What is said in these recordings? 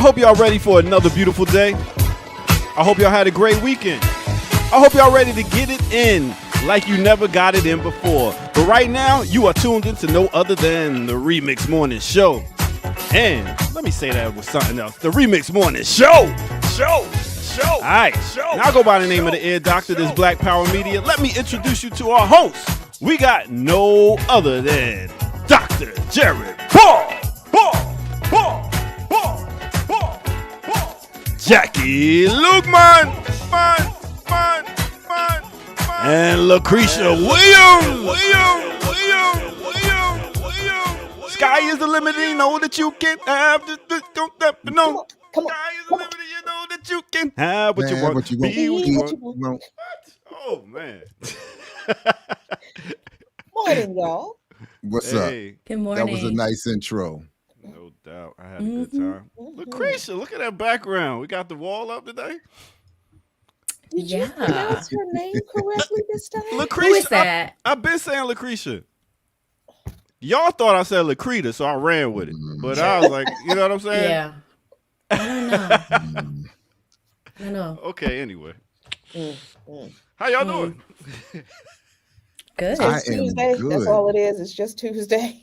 hope y'all ready for another beautiful day. I hope y'all had a great weekend. I hope y'all ready to get it in like you never got it in before. But right now, you are tuned into no other than the Remix Morning Show. And let me say that with something else. The Remix Morning Show. All right. Now I go by the name of the Ear Doctor, this Black Power Media. Let me introduce you to our host. We got no other than Dr. Jared Ball. Jackie Lukeman. And Lucretia Williams. Sky is the limit, you know that you can have. No. Come on. Sky is the limit, you know that you can have what you want. Be what you want. Oh, man. Morning, y'all. What's up? Good morning. That was a nice intro. No doubt. I had a good time. Lucretia, look at that background. We got the wall up today. Did you pronounce your name correctly this time? Lucretia. Who is that? I've been saying Lucretia. Y'all thought I said Lucreta, so I ran with it. But I was like, you know what I'm saying? Yeah. I don't know. Okay, anyway. How y'all doing? Good. I It's am Tuesday. good. That's all it is. It's just Tuesday.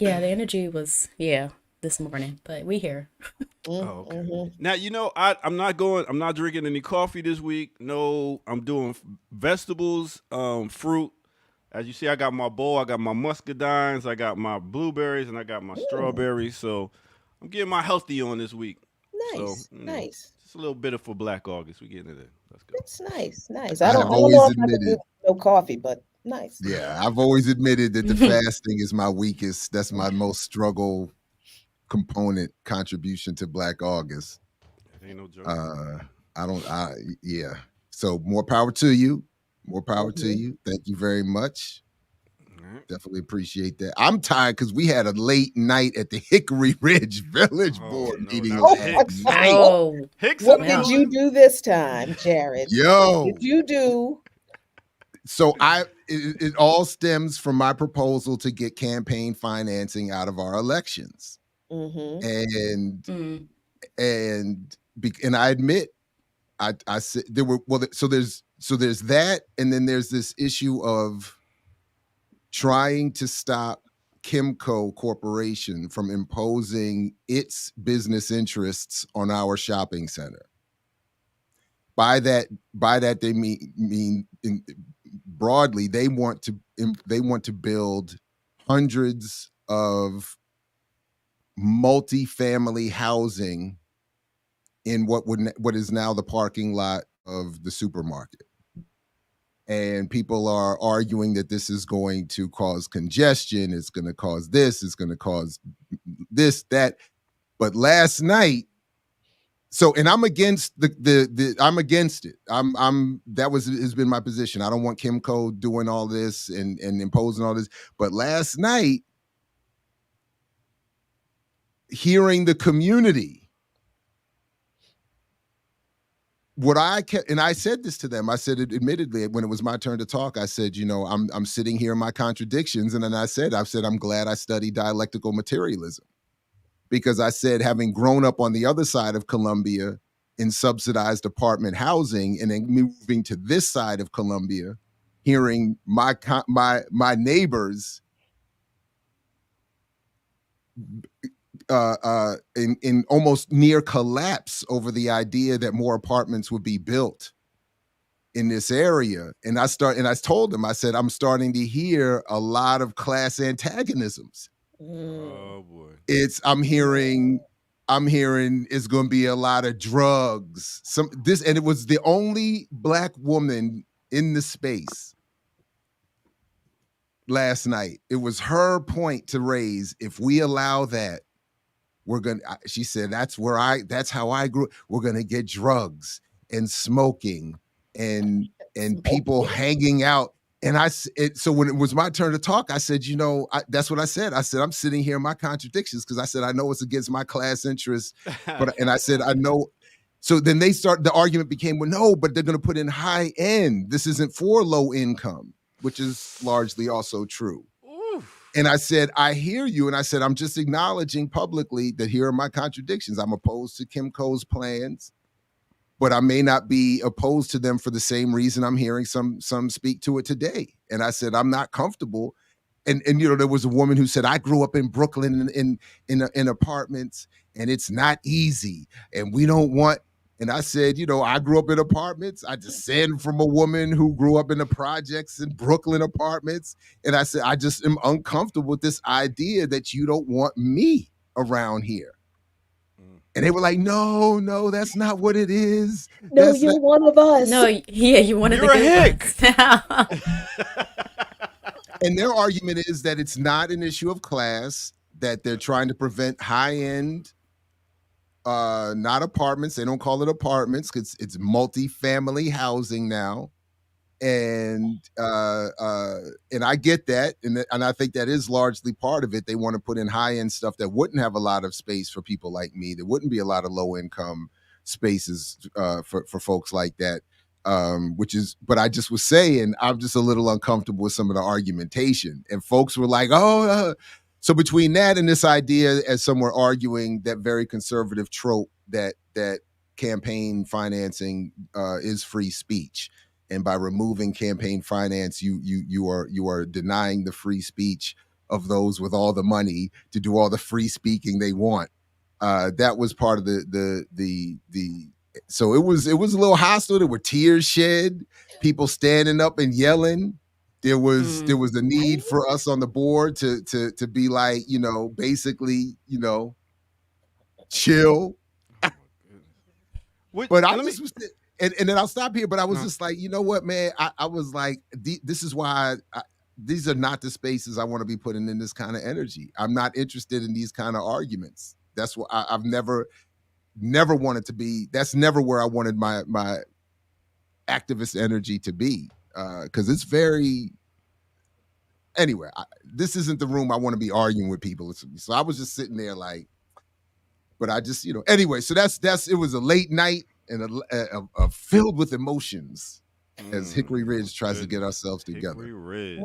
Yeah, the energy was, this morning, but we here. Oh, okay. Now, you know, I'm not drinking any coffee this week. No, I'm doing vegetables, fruit. As you see, I got my bowl, I got my muscadines, I got my blueberries, and I got my strawberries. So I'm getting my healthy on this week. Nice, So, nice. Just a little bit of for Black August. We getting it in. Let's go. It's nice. I I don't have know always if I can do admitted- no coffee, but nice. Yeah, I've always admitted that the fasting is my weakest. That's my most struggle component contribution to Black August. It ain't no joke. Yeah. So more power to you. More power to you. Thank you very much. Right. Definitely appreciate that. I'm tired because we had a late night at the Hickory Ridge Village Board meeting not last Hicks. night. Oh, Hicks What in the did building? you do this time, Jared? Yo. What did you do? So it all stems from my proposal to get campaign financing out of our elections. Mm-hmm. And I admit I said there were so there's that, and then there's this issue of trying to stop Kimco Corporation from imposing its business interests on our shopping center. By that they mean broadly, they want to build hundreds of multi-family housing in what is now the parking lot of the supermarket. And people are arguing that this is going to cause congestion, it's going to cause this, it's going to cause this, that. But last night, and I'm against I'm against it. Has been my position. I don't want Kimco doing all this and imposing all this. But last night, hearing the community, I said this to them. I said it admittedly when it was my turn to talk. I said, I'm sitting here in my contradictions, and then I said I'm glad I studied dialectical materialism, because I said, having grown up on the other side of Columbia in subsidized apartment housing, and then moving to this side of Columbia, hearing my neighbors in almost near collapse over the idea that more apartments would be built in this area. And I told them, I said, I'm starting to hear a lot of class antagonisms. Oh boy. I'm hearing it's going to be a lot of drugs. And it was the only Black woman in the space last night. It was her point to raise. If we allow that, she said, that's how I grew. We're going to get drugs and smoking and people hanging out. And so when it was my turn to talk, I said, that's what I said. I said, I'm sitting here in my contradictions, because I said, I know it's against my class interests, and I said, I know. So then the argument became, well, no, but they're going to put in high end. This isn't for low income, which is largely also true. Oof. And I said, I hear you. And I said, I'm just acknowledging publicly that here are my contradictions. I'm opposed to Kimco's plans, but I may not be opposed to them for the same reason I'm hearing some speak to it today. And I said, I'm not comfortable. And there was a woman who said, I grew up in Brooklyn in apartments, and it's not easy. And we don't want. And I said, I grew up in apartments. I descend from a woman who grew up in the projects in Brooklyn apartments. And I said, I just am uncomfortable with this idea that you don't want me around here. And they were like, no, that's not what it is. No, That's you're not... one of us. No, yeah, you're one of the good ones. And their argument is that it's not an issue of class, that they're trying to prevent high-end, not apartments. They don't call it apartments because it's multi-family housing now. And I get that. And I think that is largely part of it. They want to put in high-end stuff that wouldn't have a lot of space for people like me. There wouldn't be a lot of low-income spaces for folks like that. But I just was saying, I'm just a little uncomfortable with some of the argumentation. And folks were like, so between that and this idea, as some were arguing, that very conservative trope that campaign financing is free speech. And by removing campaign finance, you are denying the free speech of those with all the money to do all the free speaking they want. That was part of the so it was a little hostile. There were tears shed, people standing up and yelling. There was a need for us on the board to be like, basically, chill. But I just was, and then I'll stop here. But I was just like, you know what, man? I was like, this is why these are not the spaces I want to be putting in this kind of energy. I'm not interested in these kind of arguments. That's what I've never wanted to be. That's never where I wanted my activist energy to be, because it's very. Anyway, this isn't the room I want to be arguing with people. So I was just sitting there like, but I just, anyway. So that's it was a late night and a filled with emotions as Hickory Ridge tries to get ourselves together. Hickory Ridge.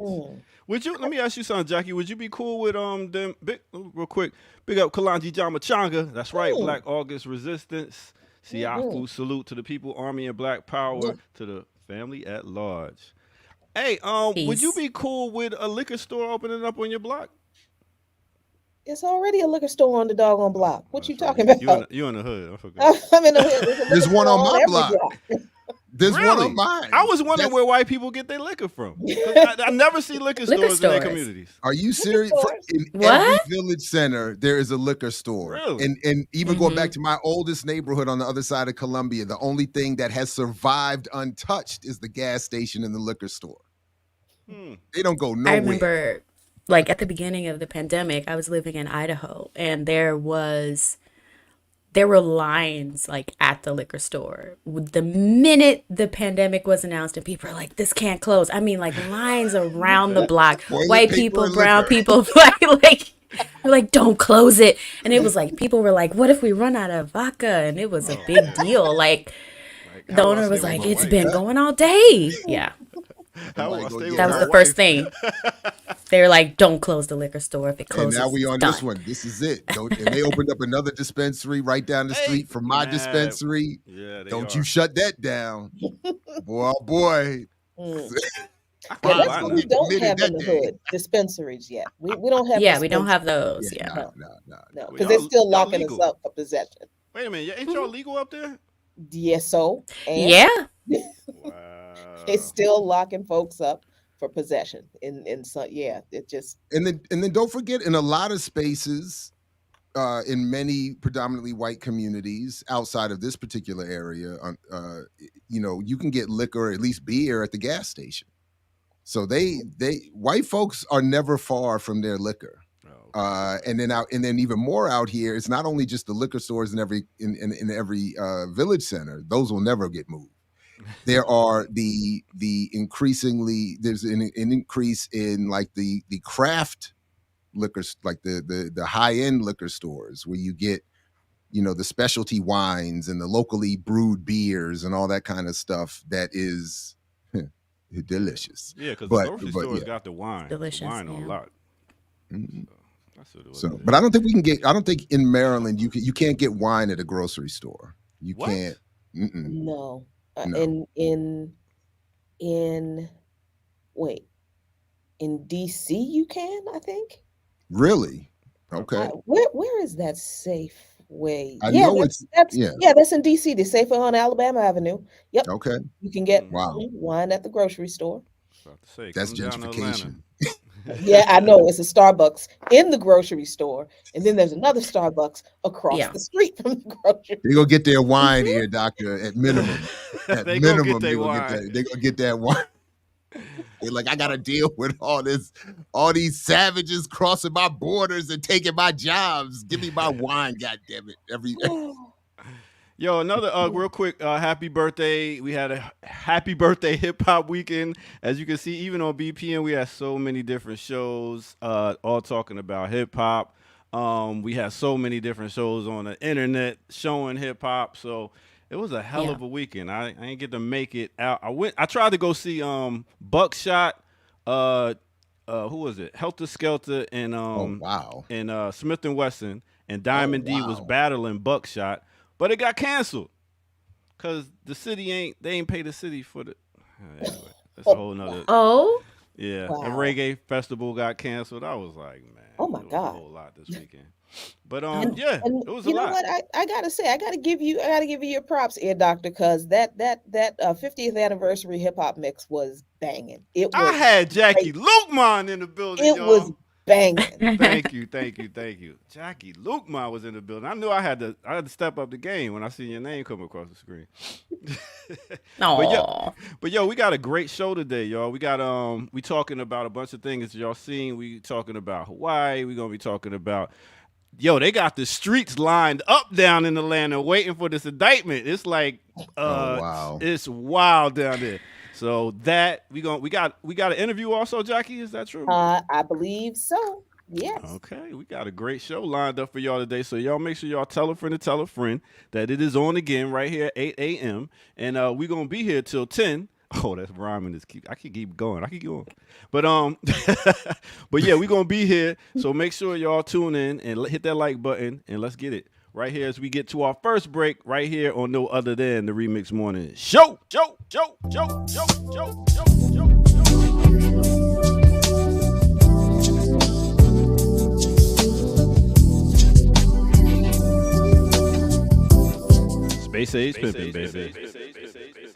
Would you? Let me ask you something, Jackie. Would you be cool with them? Real quick, big up Kalanji Jamachanga. That's right, Black August Resistance. Siafu, salute to the people, Army and Black Power, to the family at large. Hey, would you be cool with a liquor store opening up on your block? It's already a liquor store on the doggone block. What you talking about? You in the hood. I forgot. I'm in the hood. There's one on my block. There's one on mine. I was wondering where white people get their liquor from. I never see liquor stores in their communities. Are you serious? In every village center, there is a liquor store. Really? And even going back to my oldest neighborhood on the other side of Columbia, the only thing that has survived untouched is the gas station and the liquor store. They don't go nowhere. I remember, like, at the beginning of the pandemic, I was living in Idaho, and there were lines like at the liquor store. The minute the pandemic was announced and people were like, this can't close. I mean, like, lines around the block, white people, brown people, like, don't close it. And it was like, people were like, what if we run out of vodka? And it was a big deal. Like the owner was like, it's been going all day. Yeah. That was the first thing. They were like, don't close the liquor store. If it closes, and now we on this one. This is it. And they opened up another dispensary right down the street from my dispensary. Yeah, don't you shut that down. Boy, oh boy. That's what we don't have in the hood, dispensaries yet. We don't have. Yeah, we don't have those. Yeah. No, because they're still locking us up for possession. Wait a minute, ain't y'all legal up there? Yes, so. Yeah. Wow. They're still locking folks up for possession. In some, it just. And then don't forget, in a lot of spaces, in many predominantly white communities outside of this particular area, you can get liquor, or at least beer, at the gas station. So white folks are never far from their liquor. And then even more out here, it's not only just the liquor stores in every village center; those will never get moved. There are the increasingly there's an increase in like the craft liquors, like the high end liquor stores where you get the specialty wines and the locally brewed beers and all that kind of stuff that is delicious. Yeah, because the grocery stores got the wine. Delicious. The wine a lot. Mhm. That's what it was. So, but I don't think we can get. I don't think in Maryland you can't get wine at a grocery store. You What? can't. No. No. In wait, in DC you can, I think. Really? Okay. Where is that Safeway? I Yeah, know that's yeah. that's in DC. The Safeway on Alabama Avenue. Yep. Okay. You can get Wow. wine at the grocery store. About to say, That's come down to Atlanta. gentrification. Yeah, I know. It's a Starbucks in the grocery store, and then there's another Starbucks across the street from the grocery. They gonna get their wine here, doctor. At minimum, They gonna get they gonna get that wine. They're like, I gotta deal with all these savages crossing my borders and taking my jobs. Give me my wine, goddammit. Yo, another real quick happy birthday. We had a happy birthday hip hop weekend. As you can see, even on BPM, we had so many different shows all talking about hip hop. We had so many different shows on the internet showing hip hop. So it was a hell of a weekend. I didn't get to make it out. I tried to go see Buckshot, who was it? Helter Skelter and and Smith and Wesson, and Diamond D was battling Buckshot. But it got canceled because the city ain't pay the city for the. Anyway, that's a whole nother. Yeah, the reggae festival got canceled. I was like, man, oh my God, a whole lot this weekend. But it was a lot. You know what? I gotta say, I gotta give you your props, Ear Doctor, because that 50th anniversary hip hop mix was banging. I had Jackie Lukman in the building. It was banging. Thank you. Jackie Lukman was in the building. I knew I had to step up the game when I seen your name come across the screen. But yo, we got a great show today, y'all. We got we talking about a bunch of things that y'all seen. We talking about Hawaii. We gonna be talking about. Yo, they got the streets lined up down in Atlanta waiting for this indictment. It's like it's wild down there. So that we got an interview also, Jackie. Is that true? I believe so. Yes. Okay, we got a great show lined up for y'all today. So y'all make sure y'all tell a friend that it is on again right here at 8 a.m. And we're gonna be here till 10. Oh, that's rhyming. I can keep going. But but yeah, we're gonna be here. So make sure y'all tune in and hit that like button and let's get it. Right here as we get to our first break, right here on no other than the Remix Morning Show. Space Age pimping, baby.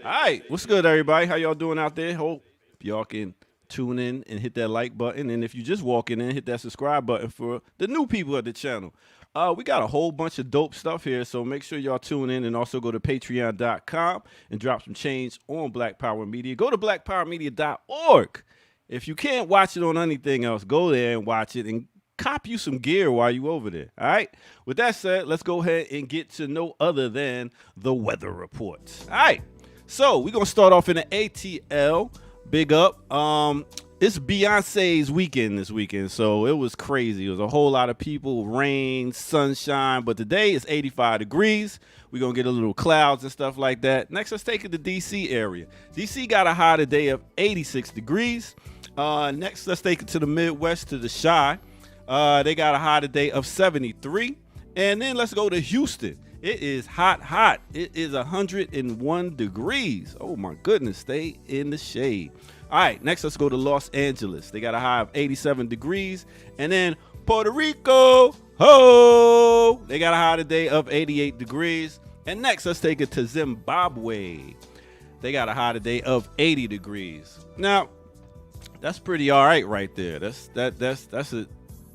All right, what's good, everybody? How y'all doing out there? Hope y'all can tune in and hit that like button. And if you just walking in, hit that subscribe button for the new people of the channel. We got a whole bunch of dope stuff here, so make sure y'all tune in and also go to patreon.com and drop some change on Black Power Media. Go to blackpowermedia.org. If you can't watch it on anything else, go there and watch it and cop you some gear while you over there. All right. With that said, let's go ahead and get to no other than the weather report. All right. So we're gonna start off in the ATL. Big up. It's Beyonce's weekend this weekend, so it was crazy. It was a whole lot of people, rain, sunshine, but today it's 85 degrees. We're going to get a little clouds and stuff like that. Next, let's take it to D.C. area. D.C. got a high today of 86 degrees. Next, let's take it to the Midwest, to the Chi. They got a high today of 73. And then let's go to Houston. It is hot. It is 101 degrees. Oh, my goodness. Stay in the shade. All right, next let's go to Los Angeles. They got a high of 87 degrees. And then Puerto Rico, they got a high today of 88 degrees. And next let's take it to Zimbabwe. They got a high today of 80 degrees. Now, that's pretty all right there. That's a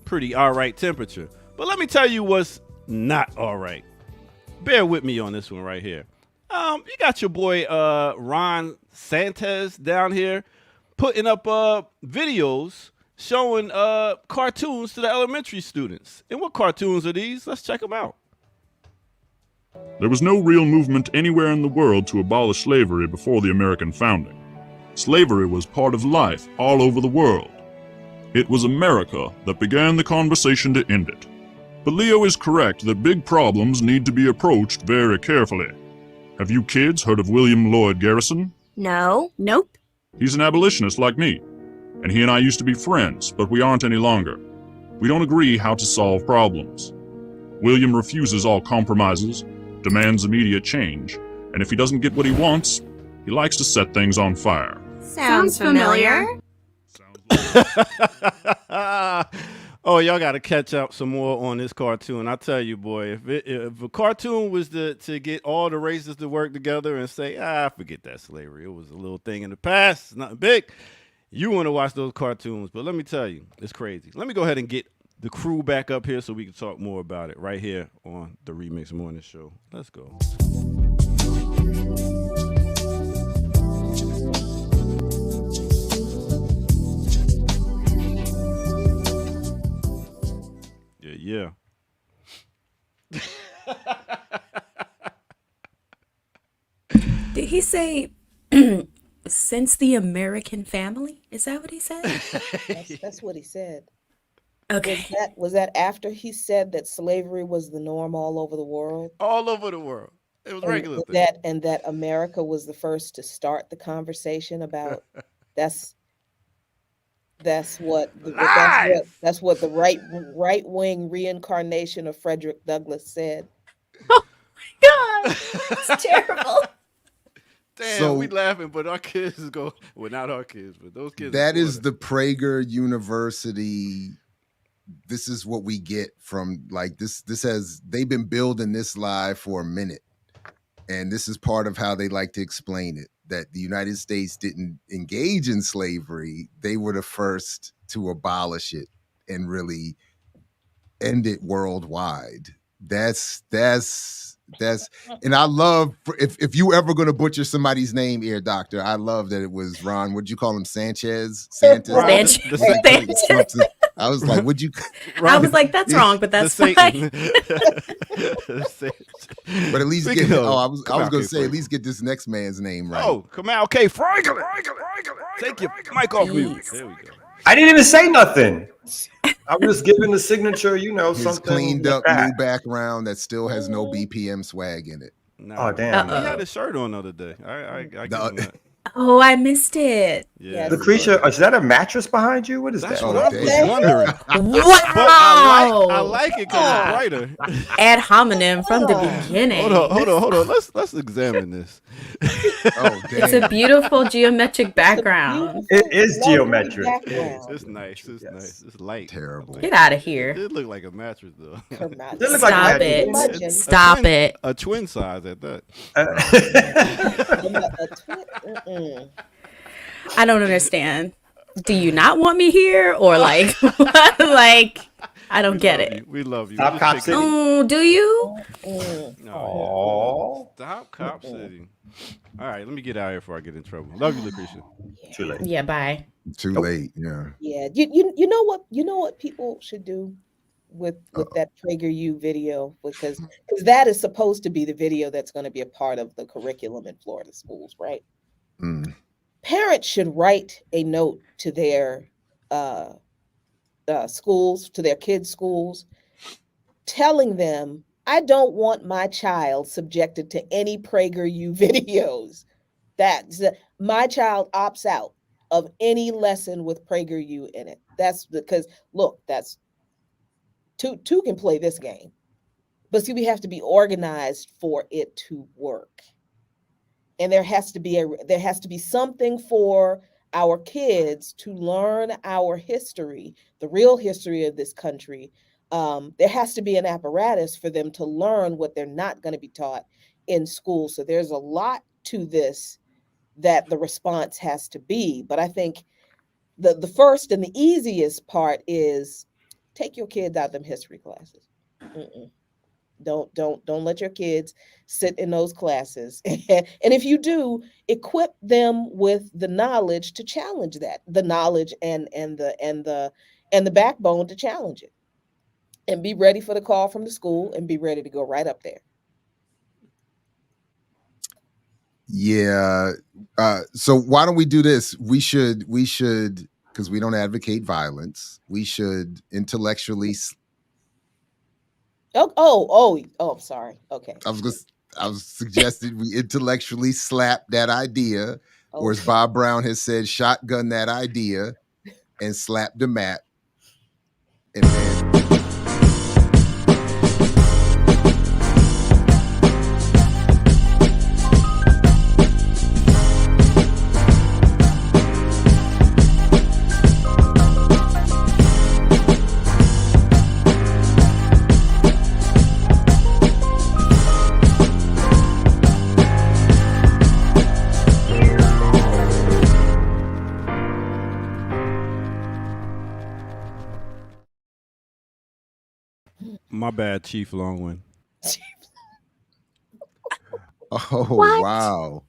pretty all right temperature. But let me tell you what's not all right. Bear with me on this one right here. You got your boy Ron Santos down here putting up videos showing cartoons to the elementary students. And what cartoons are these? Let's check them out. There was no real movement anywhere in the world to abolish slavery before the American founding. Slavery was part of life all over the world. It was America that began the conversation to end it. But Leo is correct that big problems need to be approached very carefully. Have you kids heard of William Lloyd Garrison? No. Nope. He's an abolitionist like me, and he and I used to be friends, but we aren't any longer. We don't agree how to solve problems. William refuses all compromises, demands immediate change, and if he doesn't get what he wants, he likes to set things on fire. Sounds familiar. Oh, y'all got to catch up some more on this cartoon. I tell you, boy, if a cartoon was to get all the races to work together and say, forget that slavery, it was a little thing in the past, it's nothing big, you want to watch those cartoons. But let me tell you, it's crazy. Let me go ahead and get the crew back up here so we can talk more about it right here on the Remix Morning Show. Let's go. Yeah. Did he say since the American family? Is that what he said? That's what he said. Okay. Was that after he said that slavery was the norm all over the world? All over the world. It was regular thing. That America was the first to start the conversation about that's what the right wing reincarnation of Frederick Douglass said. Oh my God, it's terrible. Damn, So- we laughing, but our kids go. Well, not our kids, but those kids. That is the Prager University. This is what we get from like this. They've been building this lie for a minute. And this is part of how they like to explain it, that the United States didn't engage in slavery. They were the first to abolish it and really end it worldwide. That's and I love, if you ever going to butcher somebody's name here, Doctor, I love that it was Ron. Would you call him Sanchez? Santos? Sanchez. I was like, would you? I was like, that's wrong, but that's fine. But at least Speaking get. of, I was Kamal going K. to say, at least get this next man's name right. Oh, Kamal K. Franklin. Take your mic off mute. There we go. I didn't even say nothing. I was just giving the signature, His something cleaned like up that. new background that still has no BPM swag in it. Nah, Oh, damn. He had a shirt on the other day. I give him that. Oh, I missed it. Yeah. Lucretia, is that a mattress behind you? What is That's that? what Oh, I damn. was wondering. But Wow. I like it because it's brighter. Ad hominem from the beginning. Hold on. Let's examine this. Oh, damn. It's a beautiful geometric background. It is geometric. It's nice. It's nice. It's light. Terrible. Get out of here. It looked like a mattress though. It look Stop like it. magic. Stop it. A twin size at that. I don't understand. Do you not want me here? Or like, like, I don't get it. We love you. Stop We just Cop pick- City. Oh, do you? No, Stop Cop City. All right, let me get out of here before I get in trouble. Love you, Lucretia. Too late. Yeah, bye. Too late. Yeah. Yeah, you know what people should do with that PragerU video, because that is supposed to be the video that's going to be a part of the curriculum in Florida schools, right? Mm. Parents should write a note to their schools, to their kids' schools, telling them, I don't want my child subjected to any PragerU videos. My child opts out of any lesson with PragerU in it. That's because, look, that's two can play this game. But see, we have to be organized for it to work. And there has to be something for our kids to learn our history, the real history of this country. There has to be an apparatus for them to learn what they're not going to be taught in school. So there's a lot to this that the response has to be. But I think the first and the easiest part is take your kids out of them history classes. Don't let your kids sit in those classes. And if you do, equip them with the knowledge to challenge that, the knowledge and the backbone to challenge it. And be ready for the call from the school and be ready to go right up there. Yeah. So why don't we do this? We should, because we don't advocate violence, we should intellectually. Oh, sorry. Okay. I was suggesting we intellectually slap that idea, or as Okay. Bob Brown has said, shotgun that idea and slap the map. And then my bad, Chief Longwind. Oh, What? wow.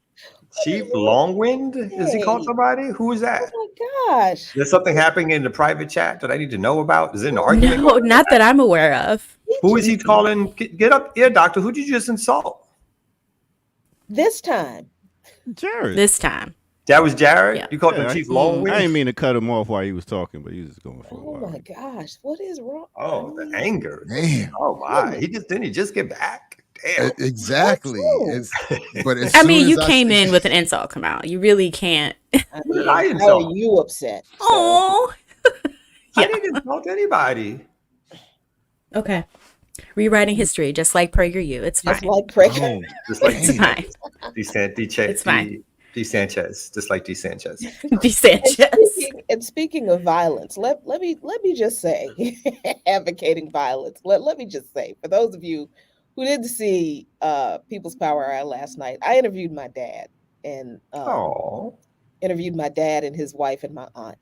Chief Longwind? Is he called Hey. somebody? Who is that? Oh my gosh. There's something happening in the private chat that I need to know about? Is there an argument? No, not that I'm aware of. Who is he calling? Get up here, doctor. Who did you just insult? This time. Jared. This time. That was Jared? Yeah. You called him Chief Longwind? I didn't mean to cut him off while he was talking, but he was just going for a Oh while. my gosh. What is wrong? Oh, the anger. Damn. Oh my. Didn't he just get back? Damn. Exactly. That's But as I soon mean, as you came in with an insult, Kamal. You really can't. I mean, I how insult? are you upset? sir? Oh. I Yeah. didn't insult anybody. Okay. Rewriting history, just like PragerU. It's fine. Just like Prager. Oh, Just like It's fine. It's fine. D. Sanchez. Just like D. Sanchez. D. Sanchez. And speaking of violence, let me just say, advocating violence. Let me just say, for those of you who didn't see People's Power Hour last night, I interviewed my dad and interviewed my dad and his wife and my aunt,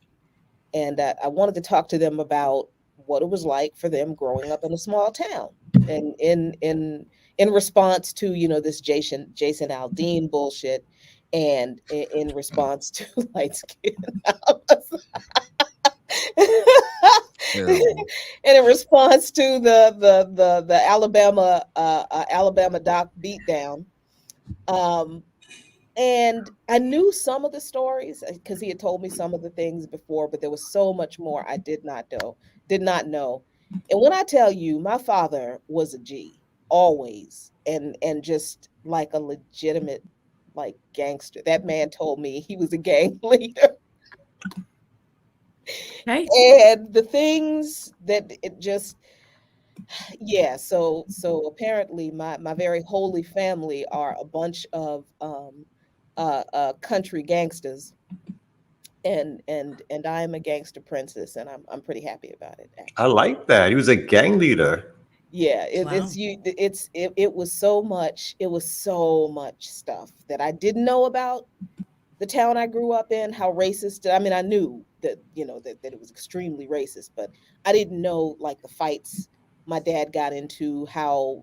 and I wanted to talk to them about what it was like for them growing up in a small town, and in response to this Jason Aldean bullshit. And in response to light skin, and in response to the Alabama doc beatdown, and I knew some of the stories because he had told me some of the things before, but there was so much more I did not know. And when I tell you, my father was a G always, and just like a legitimate gangster. That man told me he was a gang leader. Okay. And the things that it just, yeah. So apparently my very holy family are a bunch of country gangsters, and I am a gangster princess, and I'm pretty happy about it. Actually. I like that. He was a gang leader. Yeah, Wow. it was so much. It was so much stuff that I didn't know about the town I grew up in. How racist. I mean, I knew that that it was extremely racist, but I didn't know the fights my dad got into. How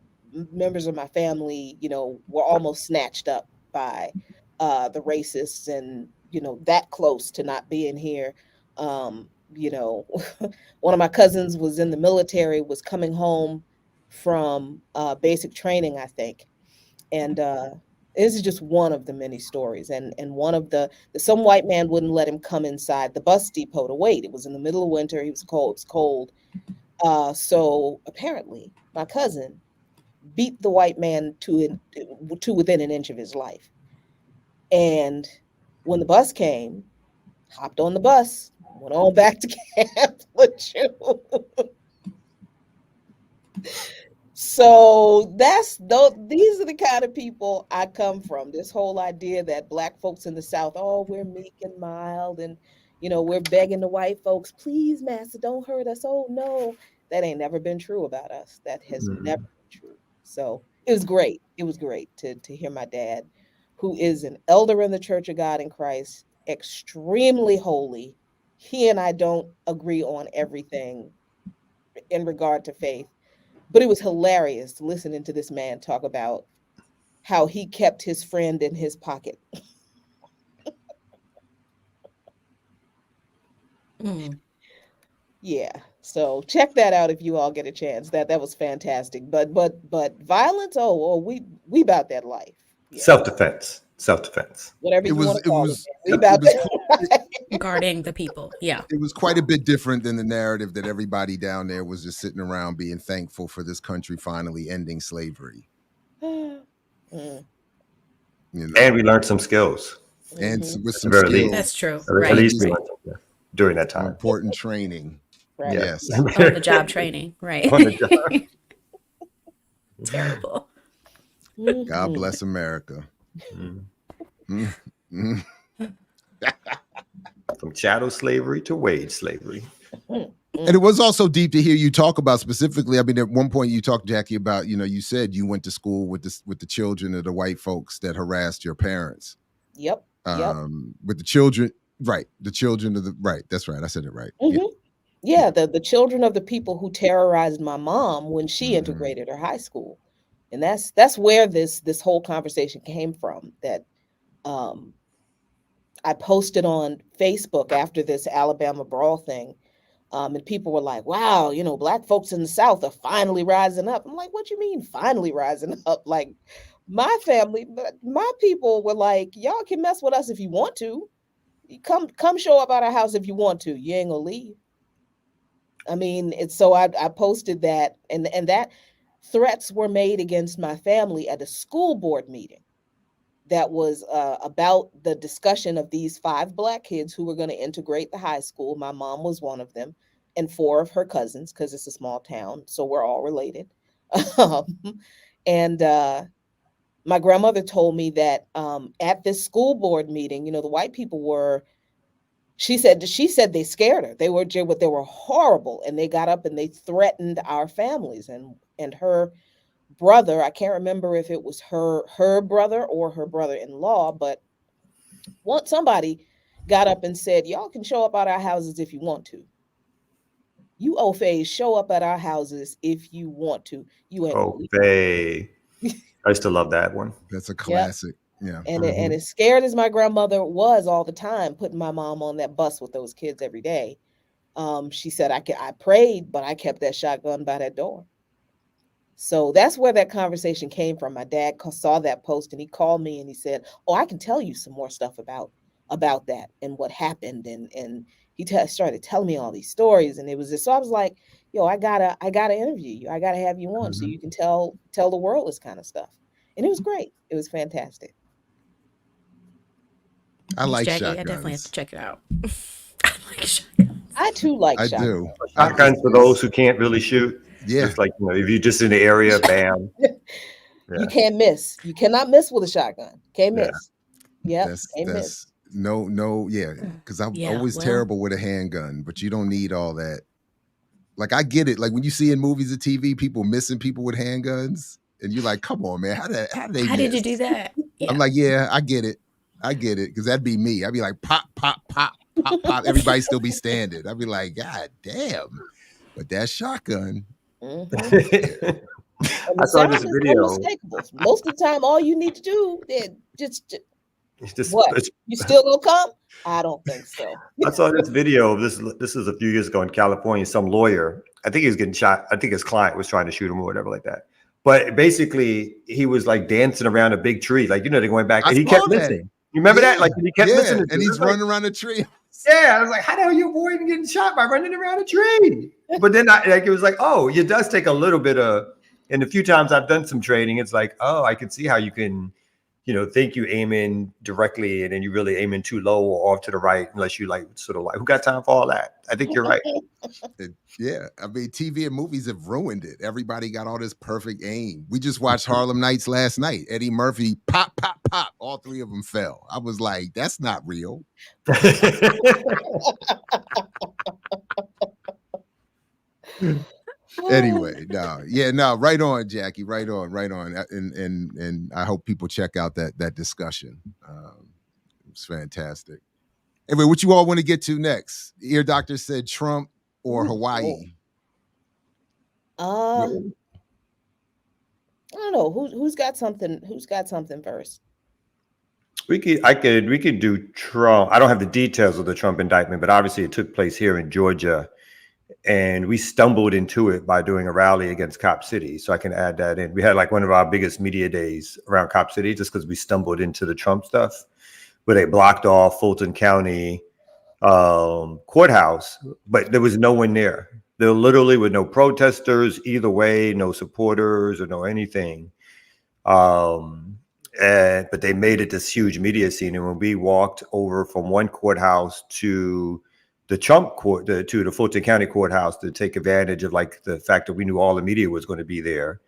members of my family, were almost snatched up by the racists, and that close to not being here. One of my cousins was in the military, was coming home from basic training, I think. And this is just one of the many stories. And one of the some white man wouldn't let him come inside the bus depot to wait. It was in the middle of winter. He was cold. It's cold. So apparently my cousin beat the white man to within an inch of his life. And when the bus came, hopped on the bus, went on back to Camp Lejeune. So these are the kind of people I come from. This whole idea that Black folks in the South, we're meek and mild, and we're begging the white folks, please, master, don't hurt us. Oh no, that ain't never been true about us. That has never been true. So it was great. It was great to hear my dad, who is an elder in the Church of God in Christ, extremely holy. He and I don't agree on everything in regard to faith. But it was hilarious listening to this man talk about how he kept his friend in his pocket. Yeah. So check that out if you all get a chance. That was fantastic. But violence, we about that life. Yeah. Self-defense. Whatever you want to call it. We about that. Guarding the people. Yeah. It was quite a bit different than the narrative that everybody down there was just sitting around being thankful for this country finally ending slavery. And we learned some skills. And with some skills. That's true. At least we learned something during that time. Important training. Right. Yes. On the job training. Right. On the job. Terrible. God bless America. From chattel slavery to wage slavery. And it was also deep to hear you talk about specifically. I mean, at one point you talked, Jackie, about, you said you went to school with the children of the white folks that harassed your parents. Yep. With the children, right. The children of right. That's right. I said it right. Mm-hmm. Yeah, the children of the people who terrorized my mom when she integrated her high school. And that's where this whole conversation came from, that um I posted on Facebook after this Alabama brawl thing. And people were like, wow, black folks in the South are finally rising up. I'm like, what you mean finally rising up? Like, my family, my people were like, y'all can mess with us if you want to. Come show up at our house if you want to. You ain't gonna leave. I mean, it's so I posted that, and that threats were made against my family at a school board meeting that was about the discussion of these 5 black kids who were going to integrate the high school. My mom was one of them, and 4 of her cousins, because it's a small town, so we're all related. um, and my grandmother told me that at this school board meeting, the white people were. She said they scared her. They were horrible, and they got up and they threatened our families, and her brother, I can't remember if it was her brother or her brother-in-law, but somebody got up and said, y'all can show up at our houses if you want to. You Ofays show up at our houses if you want to. You ain't gonna leave. Okay. I used to love that one. That's a classic. Yeah. And as scared as my grandmother was all the time, putting my mom on that bus with those kids every day, she said, I prayed, but I kept that shotgun by that door. So that's where that conversation came from. My dad saw that post and he called me and he said, "Oh, I can tell you some more stuff about that and what happened." And he started telling me all these stories, and it was just, so I was like, "Yo, I gotta interview you. I gotta have you on so you can tell the world this kind of stuff." And it was great. It was fantastic. I like Jackie, shotguns. I definitely have to check it out. I like shotguns. I too like I shotguns. do. Shotguns for those who can't really shoot. Yeah. Just like, if you're just in the area, bam. You can't miss. You cannot miss with a shotgun. Can't miss. Yep. Can't miss. No, yeah. Because I'm always terrible with a handgun, but you don't need all that. Like, I get it. Like, when you see in movies or TV, people missing people with handguns, and you're like, come on, man. How did you do that? Yeah. I'm like, yeah, I get it. Because that'd be me. I'd be like, pop, pop, pop, pop, pop. Everybody still be standing. I'd be like, God damn. But that shotgun. Mm-hmm. I saw this video. Most of the time, all you need to do is just what? You still gonna come? I don't think so. I saw this video. This is a few years ago in California. Some lawyer, I think he was getting shot. I think his client was trying to shoot him or whatever like that. But basically, he was like dancing around a big tree, like, they're going back, and he kept missing. You remember that? Like, he kept missing, and he's running around a tree. Yeah, I was like, how the hell are you avoiding getting shot by running around a tree? But then it was like, oh, it does take a little bit of. And a few times I've done some training, it's like, oh, I can see how you can, think you aim in directly and then you really aim in too low or off to the right, unless you who got time for all that? I think you're right. Yeah. I mean, TV and movies have ruined it. Everybody got all this perfect aim. We just watched Harlem Nights last night. Eddie Murphy, pop, pop, pop. All 3 of them fell. I was like, that's not real. Anyway, right on, Jackie, right on, and I hope people check out that discussion. It's fantastic. Anyway, what you all want to get to next? Ear Doctor said Trump or Hawaii. I don't know who's got something. Who's got something first? We could do Trump. I don't have the details of the Trump indictment, but obviously it took place here in Georgia. And we stumbled into it by doing a rally against Cop City. So I can add that in. We had like one of our biggest media days around Cop City just because we stumbled into the Trump stuff, where they blocked off Fulton County courthouse, but there was no one there. There literally were no protesters either way, no supporters or no anything. But they made it this huge media scene. And when we walked over from one courthouse to the Trump court, to the Fulton County courthouse to take advantage of like the fact that we knew all the media was going to be there.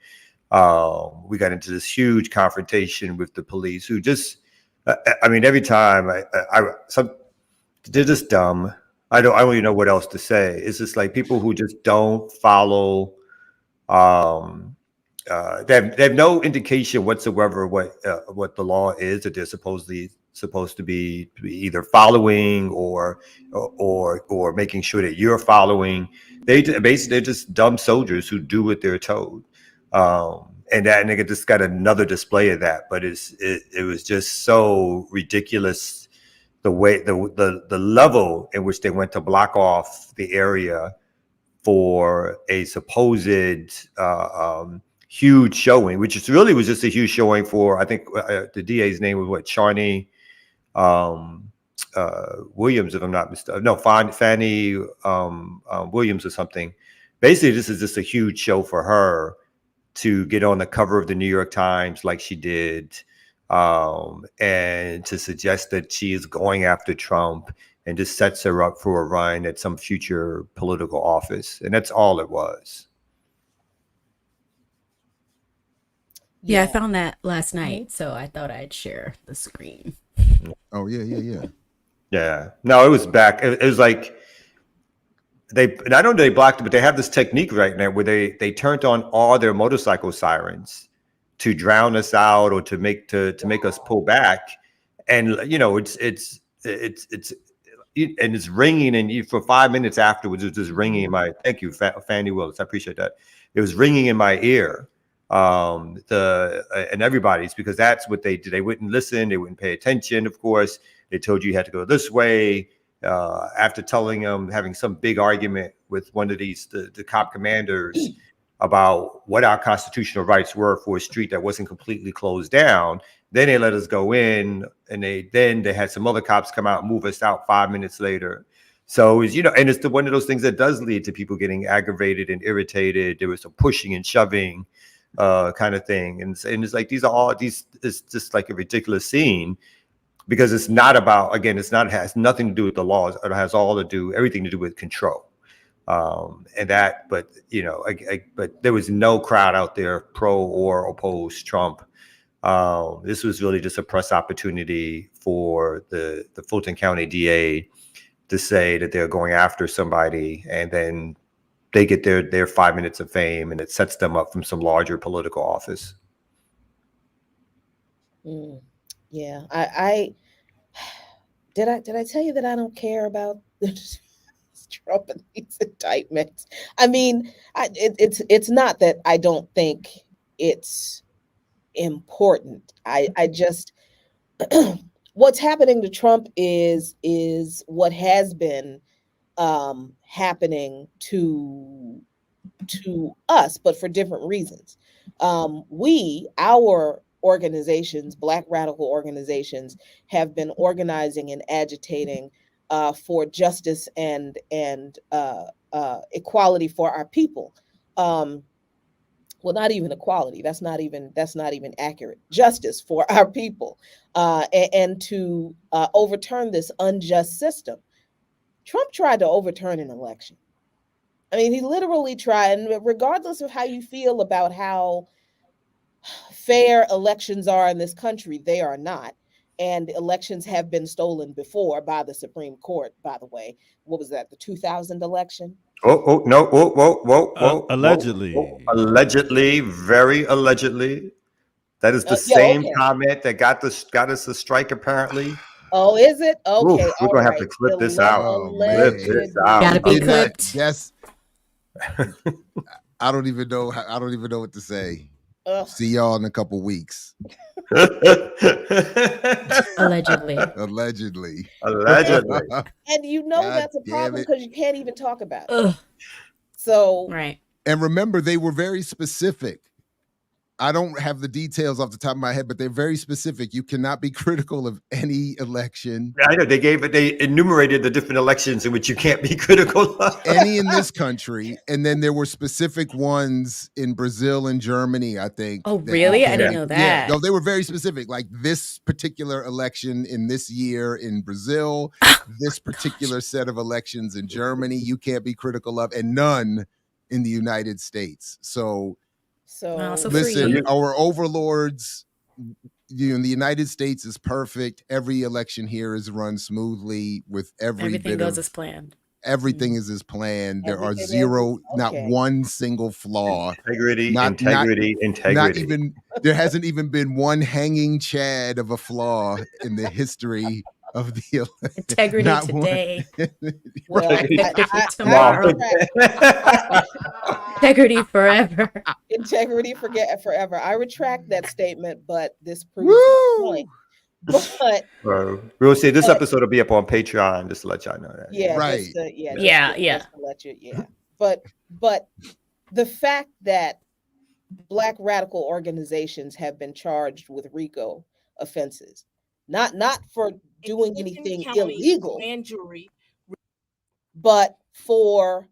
We got into this huge confrontation with the police who just, I mean, every time they're just dumb. I don't even know what else to say. It's just like people who just don't follow. They have no indication whatsoever what the law is that they're supposedly supposed to be either following or making sure that you're following. Basically they're just dumb soldiers who do what they're told. And that nigga just got another display of that, but it was just so ridiculous the way the level in which they went to block off the area for a supposed huge showing, which is really was just a huge showing for, I think the DA's name was what, Charney Williams, if I'm not mistaken. No, Fannie Williams or something. Basically, this is just a huge show for her to get on the cover of the New York Times like she did, and to suggest that she is going after Trump and just sets her up for a run at some future political office. And that's all it was. Yeah, I found that last night, so I thought I'd share the screen. Oh, yeah. Yeah. No, it was back. It was like not only they blocked it, but they have this technique right now where they turned on all their motorcycle sirens to drown us out or to make us pull back. And it's ringing, and for 5 minutes afterwards, it was just ringing in my. Thank you, Fannie Willis. I appreciate that. It was ringing in my ear, and everybody's, because that's what they did. They wouldn't listen. They wouldn't pay attention. Of course, they told you had to go this way. After telling them, having some big argument with one of the cop commanders about what our constitutional rights were for a street that wasn't completely closed down. Then they let us go in, and they had some other cops come out and move us out 5 minutes later. So it's, and it's one of those things that does lead to people getting aggravated and irritated. There was some pushing and shoving kind of thing. And it's like, it's just like a ridiculous scene, because it's not about, again, it has nothing to do with the laws. It has everything to do with control. But there was no crowd out there pro or opposed Trump. This was really just a press opportunity for the Fulton County DA to say that they're going after somebody, and then they get their 5 minutes of fame, and it sets them up from some larger political office. Yeah, I did I tell you that I don't care about Trump and these indictments? I mean, it's not that I don't think it's important. I just what's happening to Trump is what has been happening to us, but for different reasons. Our organizations, Black radical organizations, have been organizing and agitating for justice and equality for our people. Well, not even equality. That's not even accurate. Justice for our people, and to overturn this unjust system. Trump tried to overturn an election. I mean, he literally tried. And regardless of how you feel about how fair elections are in this country, they are not. And elections have been stolen before by the Supreme Court, by the way. What was that, the 2000 election? Oh, no. Whoa. Allegedly. Whoa. Allegedly, very allegedly. That is the same comment that got us the strike, apparently. Oh, is it? Okay. Oof, we're going to have to clip this out. Clip this out. Gotta be clipped. Yes. I don't even know what to say. See y'all in a couple weeks. Allegedly. Allegedly. And that's a problem because you can't even talk about it. So right. And remember, they were very specific. I don't have the details off the top of my head, but they're very specific. You cannot be critical of any election. I know they enumerated the different elections in which you can't be critical of. Any in this country. And then there were specific ones in Brazil and Germany, I think. Oh, really? I didn't know that. Yeah, no, they were very specific. Like this particular election in this year in Brazil, this particular set of elections in Germany, you can't be critical of, and none in the United States. So listen, our overlords, the United States is perfect. Every election here is run smoothly with everything goes as planned. everything is as planned. There are Everything zero, is not okay. one single flaw. Integrity, Not integrity. even, there hasn't even been one hanging chad of a flaw in the history of the Integrity not one. today. Well, Integrity I tomorrow. retract Integrity forever. integrity forever. I retract that statement, but this proves my Woo! point. But We'll see. This But- episode will be up on Patreon, just to let y'all know that. yeah, Right. just to, yeah, Yeah. just to let you, yeah. But the fact that Black radical organizations have been charged with RICO offenses, not for doing anything illegal, grand jury, but for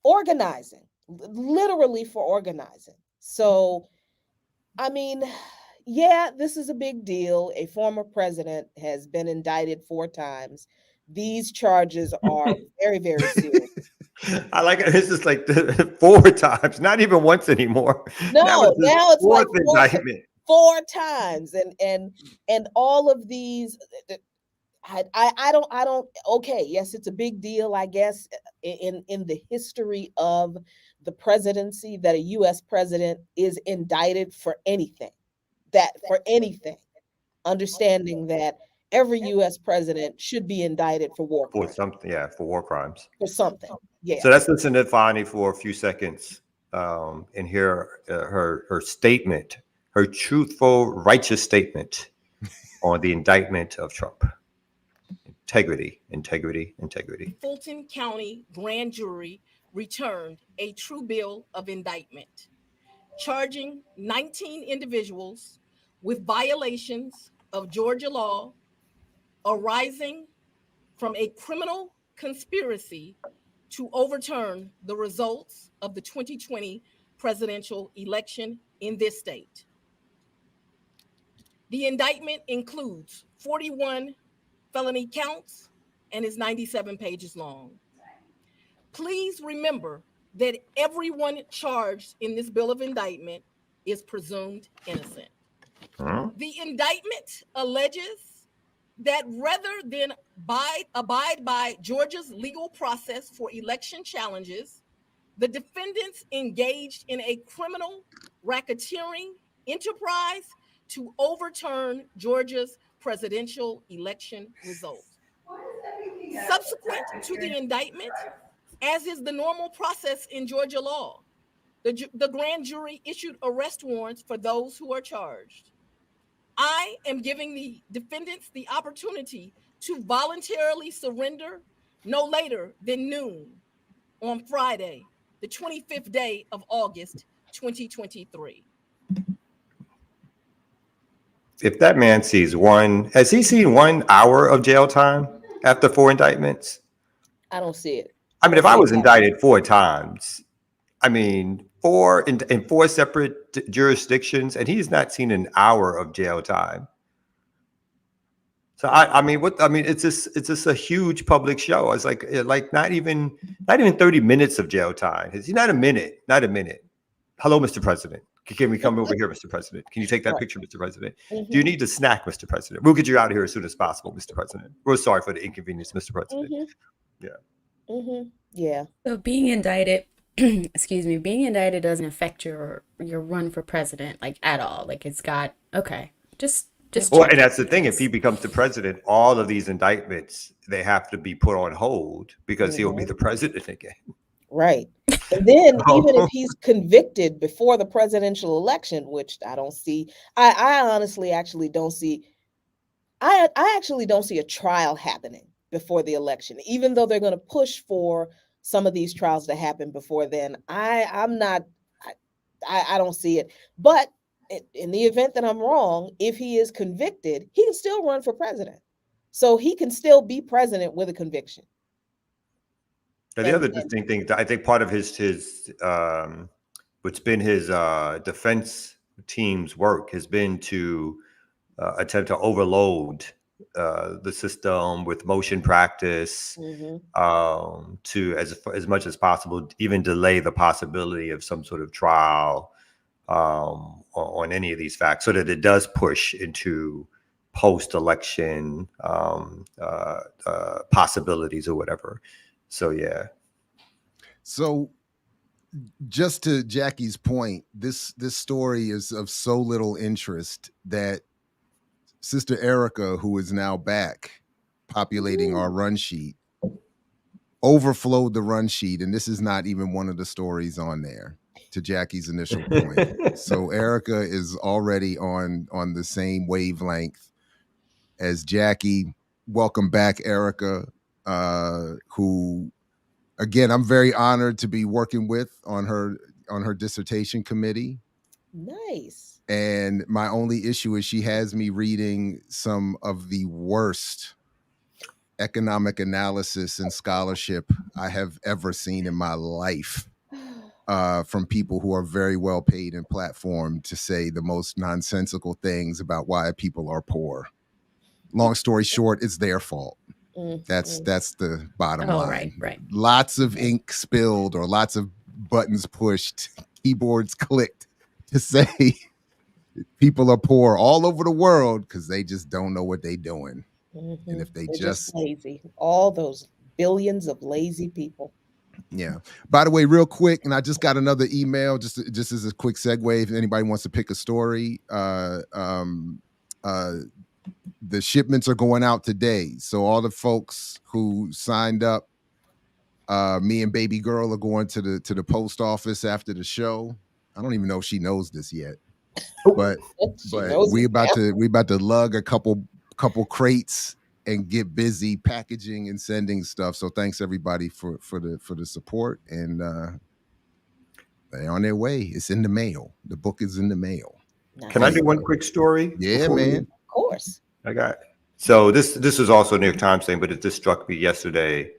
organizing, literally for organizing. So, I mean, yeah, this is a big deal. A former president has been indicted 4 times. These charges are very, very serious. I like it. This is like 4 times, not even once anymore. No, That was his now it's like 4th indictment. 4 times, and all of these. I don't. Okay, yes, it's a big deal, I guess, in the history of the presidency that a U.S. president is indicted for anything. Understanding that every U.S. president should be indicted for war For crimes, something, yeah, for war crimes. for something. Yeah. So let's listen to Fani for a few seconds and hear her statement, her truthful, righteous statement on the indictment of Trump. Integrity, integrity, integrity. Fulton County grand jury returned a true bill of indictment, charging 19 individuals with violations of Georgia law arising from a criminal conspiracy to overturn the results of the 2020 presidential election in this state. The indictment includes 41 felony counts and is 97 pages long. Please remember that everyone charged in this bill of indictment is presumed innocent. The indictment alleges that rather than abide by Georgia's legal process for election challenges, the defendants engaged in a criminal racketeering enterprise to overturn Georgia's presidential election results. Subsequent to the indictment, as is the normal process in Georgia law, the grand jury issued arrest warrants for those who are charged. I am giving the defendants the opportunity to voluntarily surrender no later than noon on Friday, the 25th day of August, 2023. If that man sees has he seen 1 hour of jail time after 4 indictments? I don't see it. I mean, if I was indicted 4 times, I mean, 4 in 4 separate jurisdictions, and he's not seen an hour of jail time. So I mean, it's just a huge public show. It's like not even 30 minutes of jail time. It's not a minute. Hello, Mr. President. Can we come over here, Mr. President? Can you take that picture, Mr. President? Do you need a snack, Mr. President? We'll get you out of here as soon as possible, Mr. President. We're sorry for the inconvenience, Mr. President. Yeah. So being indicted, being indicted doesn't affect your run for president like at all. Like it's got just. Well, and that's the thing. If he becomes the president, all of these indictments they have to be put on hold because he'll be the president again. Right. And then even if he's convicted before the presidential election, which I don't see, I honestly actually don't see, I actually don't see a trial happening before the election, even though they're going to push for some of these trials to happen before then. I don't see it. But in the event that I'm wrong, if he is convicted, he can still run for president. So he can still be president with a conviction. And the other distinct thing, I think part of his what's been his defense team's work has been to attempt to overload the system with motion practice, to as much as possible, even delay the possibility of some sort of trial on any of these facts, so that it does push into post-election possibilities or whatever. So yeah. So just to Jackie's point, this story is of so little interest that Sister Erica, who is now back populating our run sheet, overflowed the run sheet, and this is not even one of the stories on there, to Jackie's initial point. So Erica is already on the same wavelength as Jackie. Welcome back, Erica, who, again, I'm very honored to be working with on her dissertation committee. Nice. And my only issue is she has me reading some of the worst economic analysis and scholarship I have ever seen in my life, from people who are very well paid and platformed to say the most nonsensical things about why people are poor. Long story short, it's their fault. That's the bottom line. Right. Lots of ink spilled or lots of buttons pushed, keyboards clicked to say people are poor all over the world because they just don't know what they're doing. And if they're just lazy, all those billions of lazy people. Yeah. By the way, real quick, and I just got another email, just as a quick segue, if anybody wants to pick a story, the shipments are going out today. So all the folks who signed up, me and baby girl are going to the post office after the show. I don't even know if she knows this yet, but we about to lug a couple crates and get busy packaging and sending stuff. So thanks everybody for the support, and they're on their way. It's in the mail. The book is in the mail. Nice. Can I do one quick story? Yeah, man. Of course. I got. So this is also a New York Times thing, but it just struck me yesterday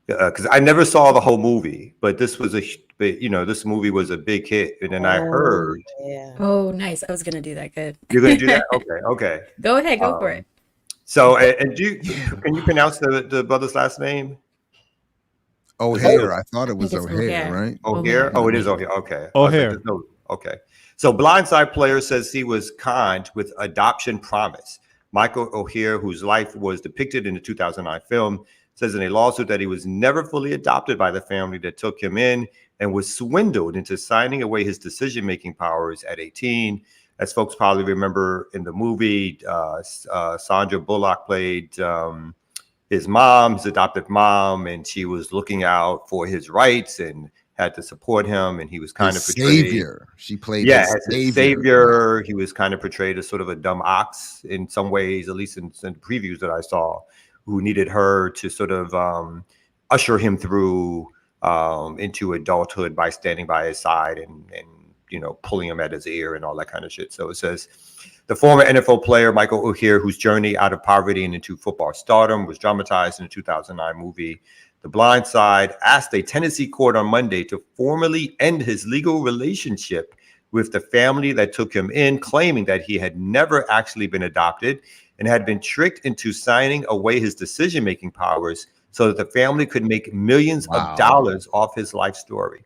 because I never saw the whole movie, but this movie was a big hit, and then I heard. Yeah. Oh, nice. I was gonna do that. Good. You're gonna do that? Okay. Go ahead. Go for it. So, and can you pronounce the brother's last name? O'Hare. I thought it was O'Hare, right? O'Hare. Oh, it is O'Hare. Okay. O'Hare. Okay. So, Blindside player says he was kind with adoption promise. Michael O'Hare, whose life was depicted in the 2009 film, says in a lawsuit that he was never fully adopted by the family that took him in and was swindled into signing away his decision-making powers at 18. As folks probably remember in the movie, Sandra Bullock played his adopted mom, and she was looking out for his rights and had to support him, and he was kind of portrayed. Savior. She played his savior. He was kind of portrayed as sort of a dumb ox in some ways, at least in the previews that I saw, who needed her to sort of usher him through into adulthood by standing by his side and pulling him at his ear and all that kind of shit. So it says the former NFL player Michael O'Hare, whose journey out of poverty and into football stardom was dramatized in the 2009 movie The Blind Side, asked a Tennessee court on Monday to formally end his legal relationship with the family that took him in, claiming that he had never actually been adopted and had been tricked into signing away his decision-making powers so that the family could make millions of dollars off his life story.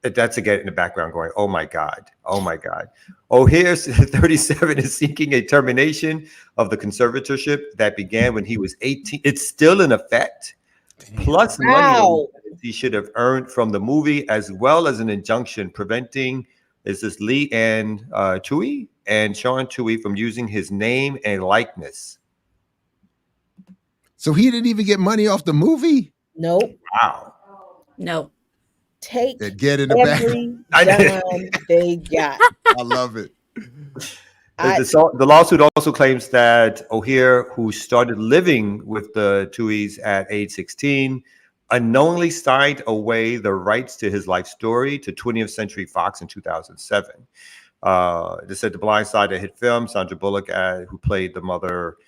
That's again in the background going, oh my God. O'Hare, 37, is seeking a termination of the conservatorship that began when he was 18. It's still in effect, plus money he should have earned from the movie, as well as an injunction preventing Lee Ann Tui and Sean Tui from using his name and likeness. So he didn't even get money off the movie? Nope. Wow. No. Get in the every dime they got. I love it. The lawsuit also claims that O'Hare, who started living with the Tuis at age 16, unknowingly signed away the rights to his life story to 20th Century Fox in 2007. They said The Blind Side, a hit film. Sandra Bullock, who played the mother,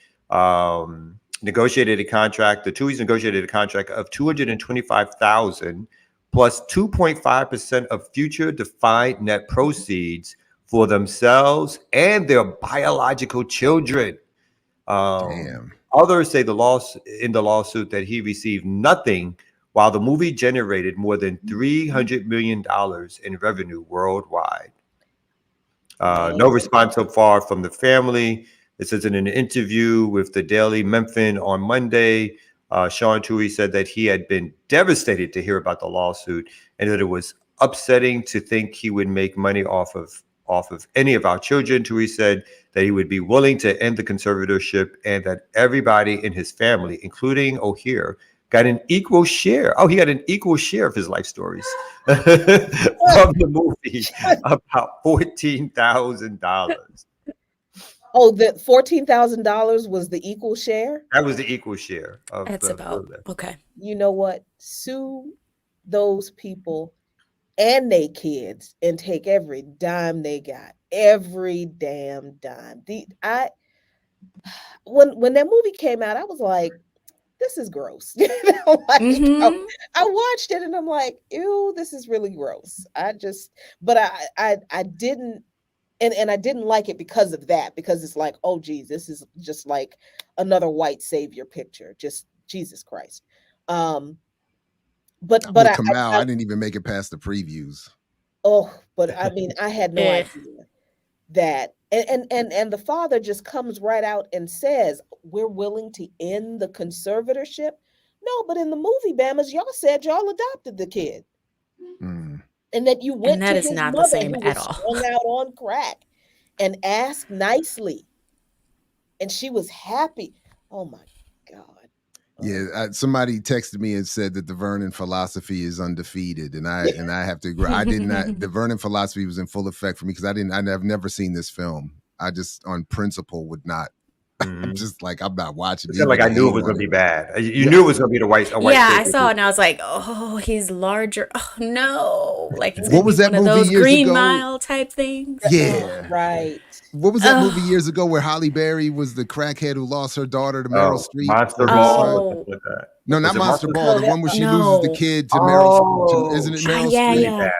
negotiated a contract. The Tuis negotiated a contract of $225,000 plus 2.5% of future defined net proceeds for themselves and their biological children. Others say in the lawsuit that he received nothing, while the movie generated more than $300 million in revenue worldwide. No response so far from the family. It says in an interview with the Daily Memphin on Monday, Sean Tui said that he had been devastated to hear about the lawsuit and that it was upsetting to think he would make money off of any of our children. Tui said that he would be willing to end the conservatorship and that everybody in his family, including O'Hear, got an equal share. Oh, he got an equal share of his life stories from the movie, about $14,000. Oh, the $14,000 was the equal share? That was the equal share of That's the about film. okay. You know what? Sue those people and they kids and take every dime they got. Every damn dime. When that movie came out, I was like, this is gross. Like, Mhm. I watched it and I'm like, ew, this is really gross. But I didn't, and I didn't like it because of that, because it's like, oh geez, this is just like another white savior picture. Just Jesus Christ. But With I Kamau, I didn't even make it past the previews. but I mean, I had no Eh. idea that, and the father just comes right out and says, we're willing to end the conservatorship. No, but in the movie, Bamas, y'all said y'all adopted the kid. Mm. And that you went And that to is his not the mother same who at was all. strung out on crack and asked nicely. And she was happy. Oh my God. Yeah, somebody texted me and said that the Vernon philosophy is undefeated, and I have to agree. I did not. The Vernon philosophy was in full effect for me because I've never seen this film. I just, on principle, would not. I'm just like, I'm not watching. It's kind of like I knew it was going to be bad. You knew it was going to be a white. Yeah, I savior. saw it and I was like, oh, he's larger. Oh no. Like it's What gonna was be that one of movie those years Green ago? Mile type things. Yeah. Right. What was that movie years ago where Halle Berry was the crackhead who lost her daughter to Meryl Streep? Monster Or Ball. Oh. Like that. No, not Was it Monster Monster- Ball. No, The one where she No. loses the kid to Meryl Streep. Isn't it Meryl yeah, Streep? yeah.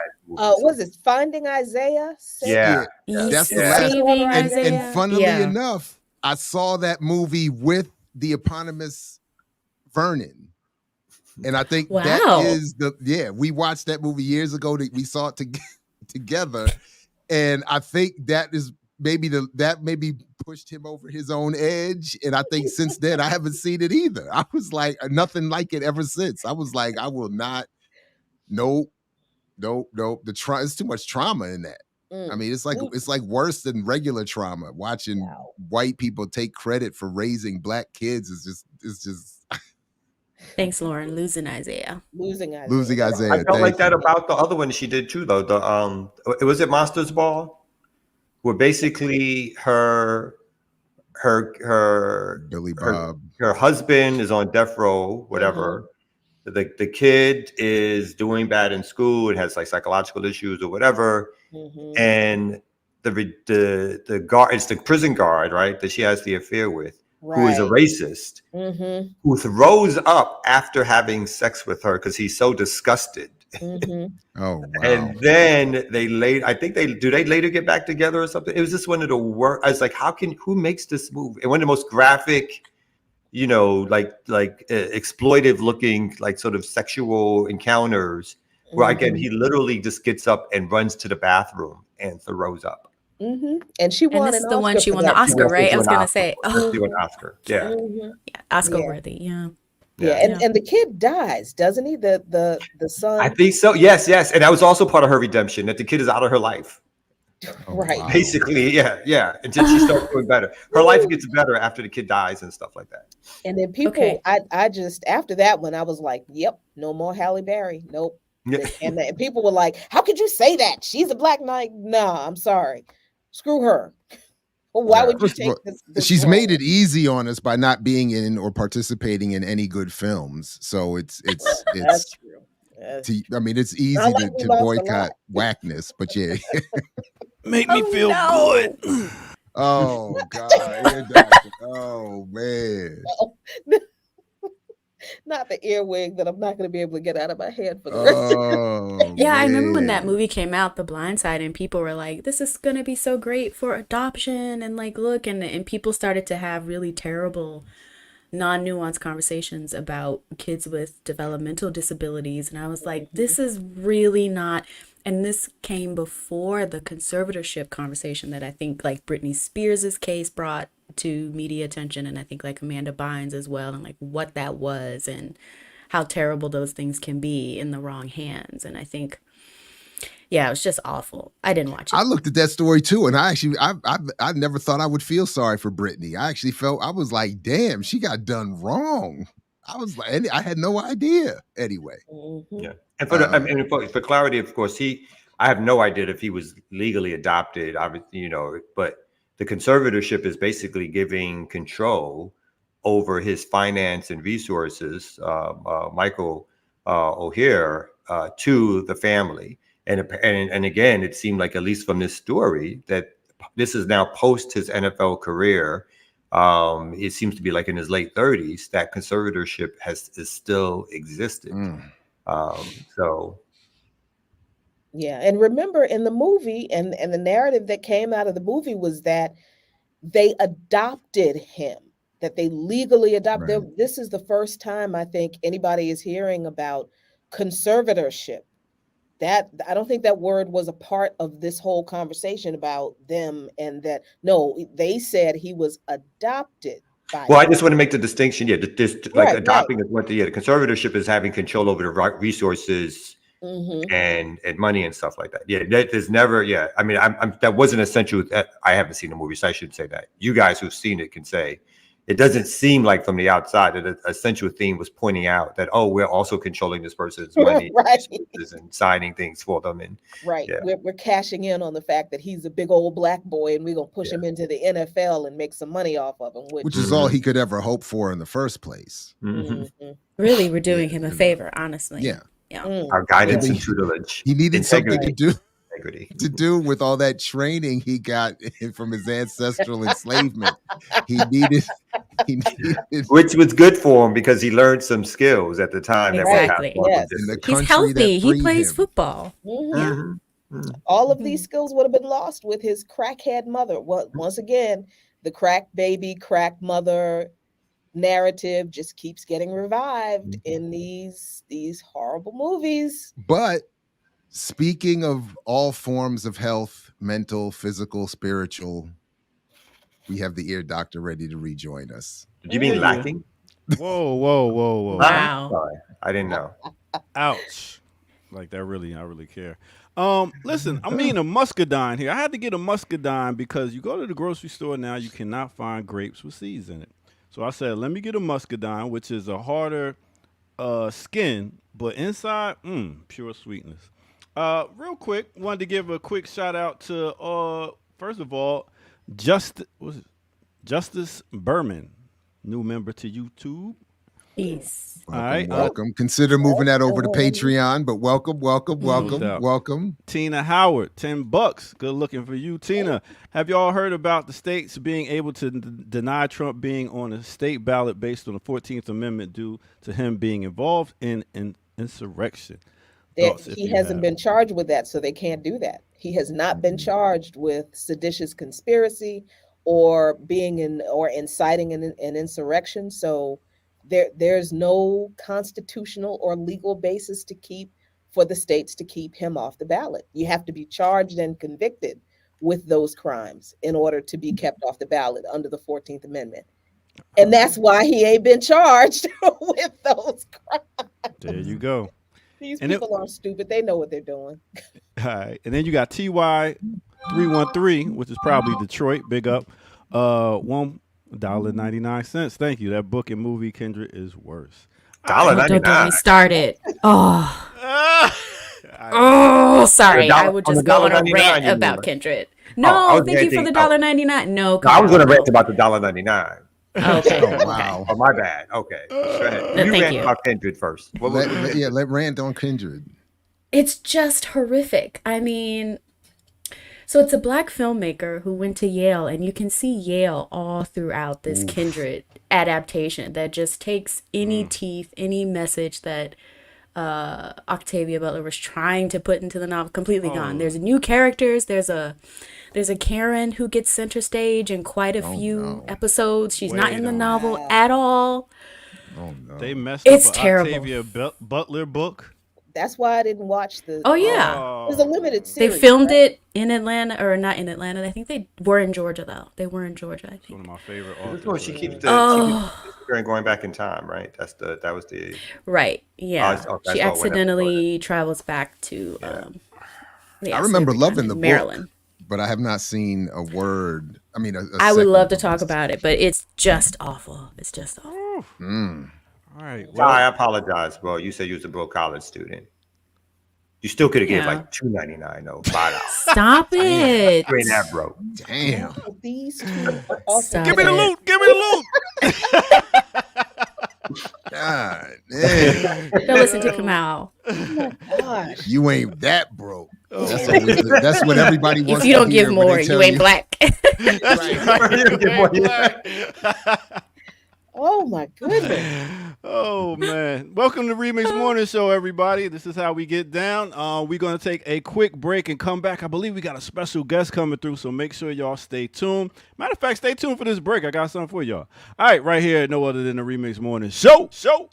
Was it Finding Isaiah? Yeah. That's the Yeah. last. Saving And Isaiah. funnily Yeah. enough, I saw that movie with the eponymous Vernon. And I think that Wow. is we watched that movie years ago. We saw it together. And I think that is that maybe pushed him over his own edge. And I think since then, I haven't seen it either. I was like, nothing like it ever since. I was like, I will not. Nope. It's too much trauma in that. I mean, it's like worse than regular trauma. Watching white people take credit for raising black kids is just Thanks, Lauren. Losing Isaiah. Losing Isaiah. Isaiah. I felt like that about the other one she did too, though. The was it Monsters Ball, where basically her Billy Bob. her husband is on death row, whatever. The kid is doing bad in school. It has like psychological issues or whatever. And the guard, it's the prison guard, right, that she has the affair with, who is a racist, who throws up after having sex with her because he's so disgusted. Oh wow! And then they later get back together or something. It was just one of the worst. I was like, who makes this movie? And one of the most graphic, like exploitive looking, like sort of sexual encounters, where again he literally just gets up and runs to the bathroom and throws up. And she won. And this is the one she won the Oscar, right? I was gonna say, she won an Oscar. Yeah, Oscar worthy. Yeah. And the kid dies, doesn't he? The son. I think so. Yes, and that was also part of her redemption, that the kid is out of her life. Right. Wow. Basically, yeah. Until she starts doing better. Her life gets better after the kid dies and stuff like that. And then people, I just, after that one, I was like, yep, no more Halle Berry. Nope. And people were like, how could you say that? She's a black knight. Nah, I'm sorry. Screw her. Well, why would you take this She's role? made it easy on us by not being in or participating in any good films. So it's That's true. I mean, it's easy to boycott whackness, but yeah. Make me feel good. Oh God. Oh man. Not the earwig that I'm not going to be able to get out of my head for the rest of Yeah, I remember when that movie came out, The Blind Side, and people were like, this is going to be so great for adoption, and like, look, and people started to have really terrible non-nuanced conversations about kids with developmental disabilities. And I was like, this is really not, and this came before the conservatorship conversation that I think like Britney Spears's case brought to media attention, and I think like Amanda Bynes as well, and like what that was and how terrible those things can be in the wrong hands. And I think, yeah, it was just awful. I didn't watch it. I looked at that story too, and I never thought I would feel sorry for Britney. I actually felt, I was like, damn, she got done wrong. I was like, I had no idea. Anyway, yeah. And for clarity, of course, I have no idea if he was legally adopted. But the conservatorship is basically giving control over his finance and resources, Michael O'Hare, to the family. And again, it seemed like, at least from this story, that this is now post his NFL career. It seems to be like in his late 30s that conservatorship is still existed. So. Yeah. And remember in the movie and the narrative that came out of the movie was that they adopted him, that they legally adopted. Right. This is the first time I think anybody is hearing about conservatorship. That I don't think that word was a part of this whole conversation about them, and that no, they said he was adopted by Well, them. I just want to make the distinction. Yeah, Right, adopting is what the conservatorship is, having control over the resources Mm-hmm. and money and stuff like that. Yeah, there's never. Yeah, I mean, that wasn't essential. I haven't seen the movie, so I shouldn't say that. You guys who've seen it can say. It doesn't seem like from the outside that a central theme was pointing out that, oh, we're also controlling this person's money Right. and signing things for them. And Right. yeah. We're cashing in on the fact that he's a big old black boy and we're going to push Yeah. him into the NFL and make some money off of him. which is all he could ever hope for in the first place. Mhm. Really, we're doing him a favor, honestly. Yeah. Our guidance Yeah. and tutelage. He needed something Integrity. to do with all that training he got from his ancestral enslavement. He needed Which was good for him because he learned some skills at the time. Exactly. That in the He's country healthy. that He freed plays him. football. Mhm. All of these skills would have been lost with his crackhead mother. Well, once again, the crack baby, crack mother narrative just keeps getting revived in these horrible movies. But speaking of all forms of health, mental, physical, spiritual, we have the ear doctor ready to rejoin us. Did you mean lacking? Whoa. Wow. Sorry, I didn't know. Ouch. Like that I really care. Listen, I'm eating a muscadine here. I had to get a muscadine because you go to the grocery store now, you cannot find grapes with seeds in it. So I said, let me get a muscadine, which is a harder skin, but inside, pure sweetness. Real quick, wanted to give a quick shout out to first of all, Justice Berman, new member to YouTube. Peace. Welcome, All right, welcome. Consider moving that over to Patreon, but welcome. doubt. Welcome. Tina Howard, $10. Good looking for you, Tina. Have y'all heard about the states being able to deny Trump being on a state ballot based on the 14th Amendment due to him being involved in an insurrection? He hasn't been charged with that, so they can't do that. He has not been charged with seditious conspiracy or inciting an insurrection. So there's no constitutional or legal basis for the states to keep him off the ballot. You have to be charged and convicted with those crimes in order to be kept off the ballot under the 14th Amendment. And that's why he ain't been charged with those crimes. There you go. These people aren't stupid. They know what they're doing. All right. And then you got TY313, which is probably Detroit. Big up. $1.99. Thank you. That book and movie, Kendra, is worse. Don't get me started. Oh, sorry. I would just go on a rant about Kindred. No, thank you for the $1.99. No, I was going to rant about the $1.99. Okay. Oh, wow. Oh, my bad. Okay. Go ahead. You rant about Kindred first. Let rant on Kindred. It's just horrific. I mean, so it's a black filmmaker who went to Yale, and you can see Yale all throughout this Kindred adaptation that just takes any teeth, any message that Octavia Butler was trying to put into the novel, completely gone. Oh. There's new characters. There's a Karen who gets center stage in quite a few episodes. She's not in the novel at all. Oh no. They messed It's up an terrible. Octavia Butler book. That's why I didn't watch the. Oh yeah, Oh. It was a limited they series. filmed right? it in Atlanta, or not in Atlanta. I think they were in Georgia though. They were in Georgia, I It's one think. of my favorite This authors. one, she keeps the Oh. going back in time, right? That was the Right. Yeah. that's all She whenever- accidentally travels back to I remember loving the Maryland. book, but I have not seen a word. I mean, I would second love to of talk this. about it, but it's just awful. It's just awful. All right. Well, I apologize, bro. You said you was a broke college student. You still could have given Yeah. like $2.99 though, $5. Stop it. You ain't that broke. Damn. These two are also. Stop Give me the it. loot. Give me the loot. God damn. Don't listen to Kamal. Gosh. You ain't that broke. That's what everybody wants. If you to don't give hear when more, they tell you ain't black. Oh my goodness. Oh man. Welcome to Remix Morning Show, everybody. This is how we get down. We're gonna take a quick break and come back. I believe we got a special guest coming through, so make sure y'all stay tuned. Matter of fact, stay tuned for this break. I got something for y'all. All right, right here, no other than the Remix Morning Show. Show.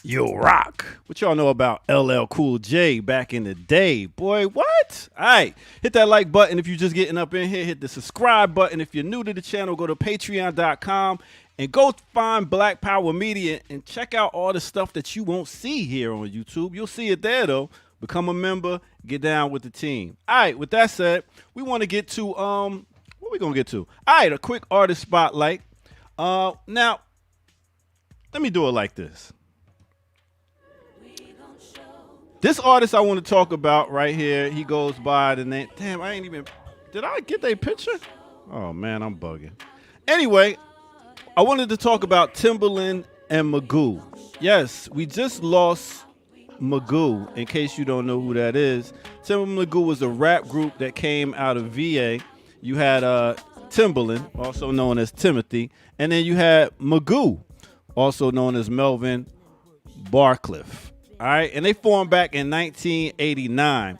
Yo, rock. What y'all know about LL Cool J back in the day? Boy, what? All right. Hit that like button if you're just getting up in here. Hit the subscribe button. If you're new to the channel, go to patreon.com and go find Black Power Media and check out all the stuff that you won't see here on YouTube. You'll see it there, though. Become a member. Get down with the team. All right. With that said, we want to get to, what we going to get to? All right. A quick artist spotlight. Now, let me do it like this. This artist I want to talk about right here, he goes by the name. Damn, I ain't even. Did I get their picture? Oh man, I'm bugging. Anyway, I wanted to talk about Timbaland and Magoo. Yes, we just lost Magoo. In case you don't know who that is, Timbaland Magoo was a rap group that came out of VA. You had Timbaland, also known as Timothy, and then you had Magoo, also known as Melvin Barcliff. All right, and they formed back in 1989.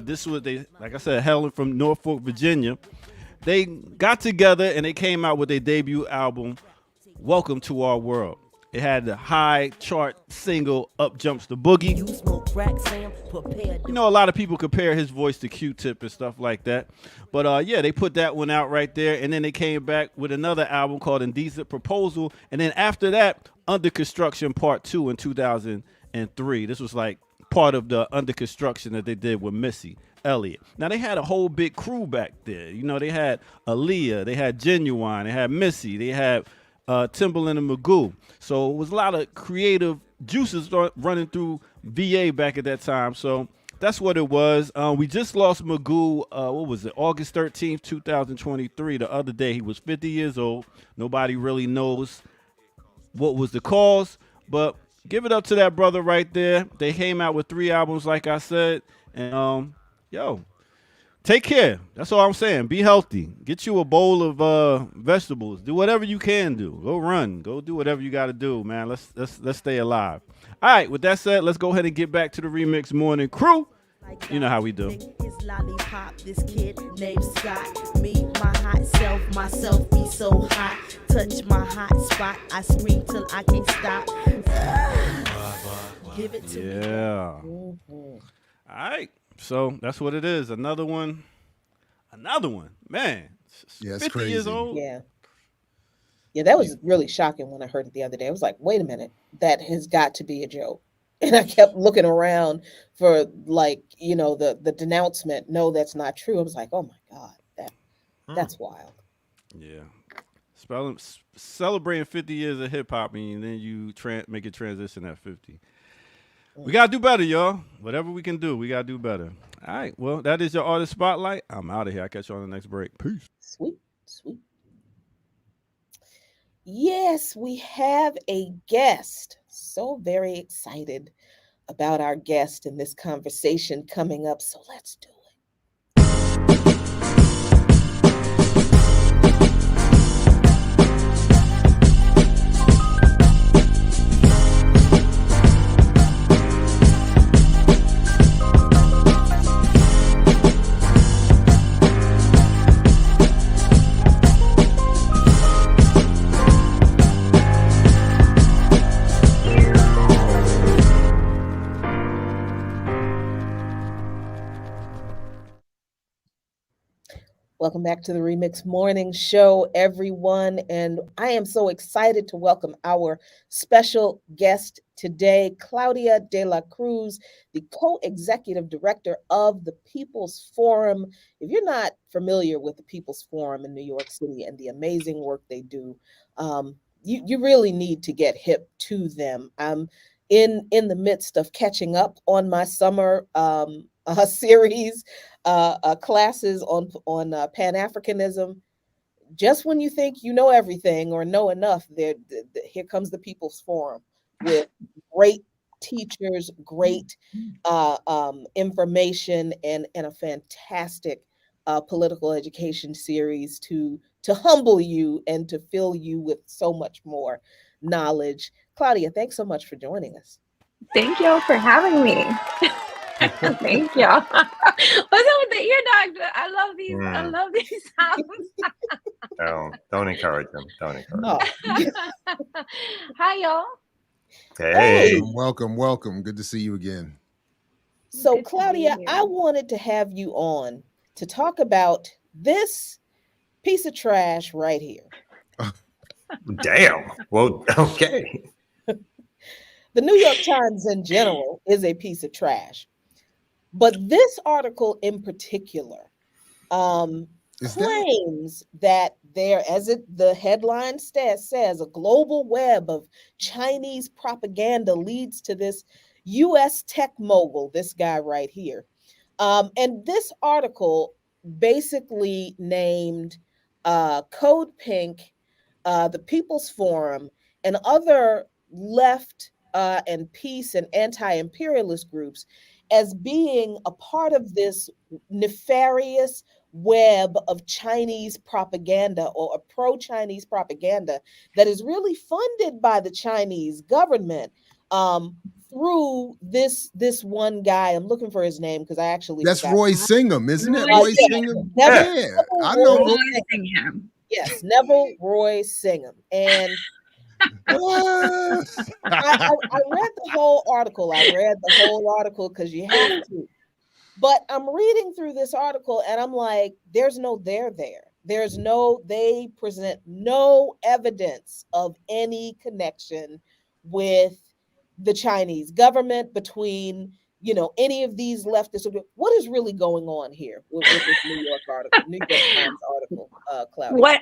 This was they, like I said, hailing from Norfolk, Virginia. They got together and they came out with their debut album, "Welcome to Our World." It had the high chart single "Up Jumps the Boogie." You know, a lot of people compare his voice to Q-Tip and stuff like that, but yeah, they put that one out right there, and then they came back with another album called "Indecent Proposal," and then after that, "Under Construction Part 2" in 2003. This was like part of the Under Construction that they did with Missy Elliott. Now they had a whole big crew back there. You know, they had Aaliyah, they had Genuine, they had Missy, they had Timbaland and Magoo. So it was a lot of creative juices running through VA back at that time. So that's what it was. We just lost Magoo, what was it, August 13th, 2023. The other day, he was 50 years old. Nobody really knows what was the cause, but give it up to that brother right there. They came out with 3 albums, like I said. And, yo, take care. That's all I'm saying. Be healthy. Get you a bowl of vegetables. Do whatever you can do. Go run. Go do whatever you got to do, man. Let's stay alive. All right, with that said, let's go ahead and get back to the Remix Morning Crew. You know how we do. His lollipop, this kid named Scott. Me, my hot self, myself be so hot. Touch my hot spot, I scream till I can't stop. Give it to me. Yeah. All right. So that's what it is. Another one. Man. Yeah, it's 50 years crazy. old. Yeah. Yeah, that was really shocking when I heard it the other day. I was like, wait a minute, that has got to be a joke. And I kept looking around for, like, you know, the denouncement. No, that's not true. I was like, oh my God, that's wild. Yeah. Celebrating 50 years of hip hop, and then you make a transition at 50. We got to do better, y'all. Whatever we can do, we got to do better. All right. Well, that is your artist spotlight. I'm out of here. I'll catch you on the next break. Peace. Sweet. Yes, we have a guest. So very excited about our guest and this conversation coming up. So let's do it. Welcome back to the Remix Morning Show, everyone. And I am so excited to welcome our special guest today, Claudia de la Cruz, the co-executive director of the People's Forum. If you're not familiar with the People's Forum in New York City and the amazing work they do, you really need to get hip to them. I'm in the midst of catching up on my summer series classes on Pan-Africanism. Just when you think you know everything or know enough, here comes the People's Forum with great teachers, great information, and a fantastic political education series to humble you and to fill you with so much more knowledge. Claudia, thanks so much for joining us. Thank y'all for having me. Thank y'all. What's up with the ear doctor? I love these. I love these sounds. Don't encourage them. Don't encourage them. Hi, y'all. Hey. Welcome. Good to see you again. So, Claudia, I wanted to have you on to talk about this piece of trash right here. Damn. Well, okay. The New York Times in general is a piece of trash. But this article in particular claims that there, as the headline says, a global web of Chinese propaganda leads to this U.S. tech mogul, this guy right here. And this article basically named Code Pink, the People's Forum, and other left and peace and anti-imperialist groups as being a part of this nefarious web of Chinese propaganda or a pro-Chinese propaganda that is really funded by the Chinese government through this one guy. I'm looking for his name because I actually That's Roy Singham, isn't it? Roy Singham. Neville I know Roy Singham. Yes, Neville Roy Singham. And I read the whole article. I read the whole article because you have to. But I'm reading through this article and I'm like, there's no there there. They present no evidence of any connection with the Chinese government, between, any of these leftists. What is really going on here with this New York Times article, Claudia? What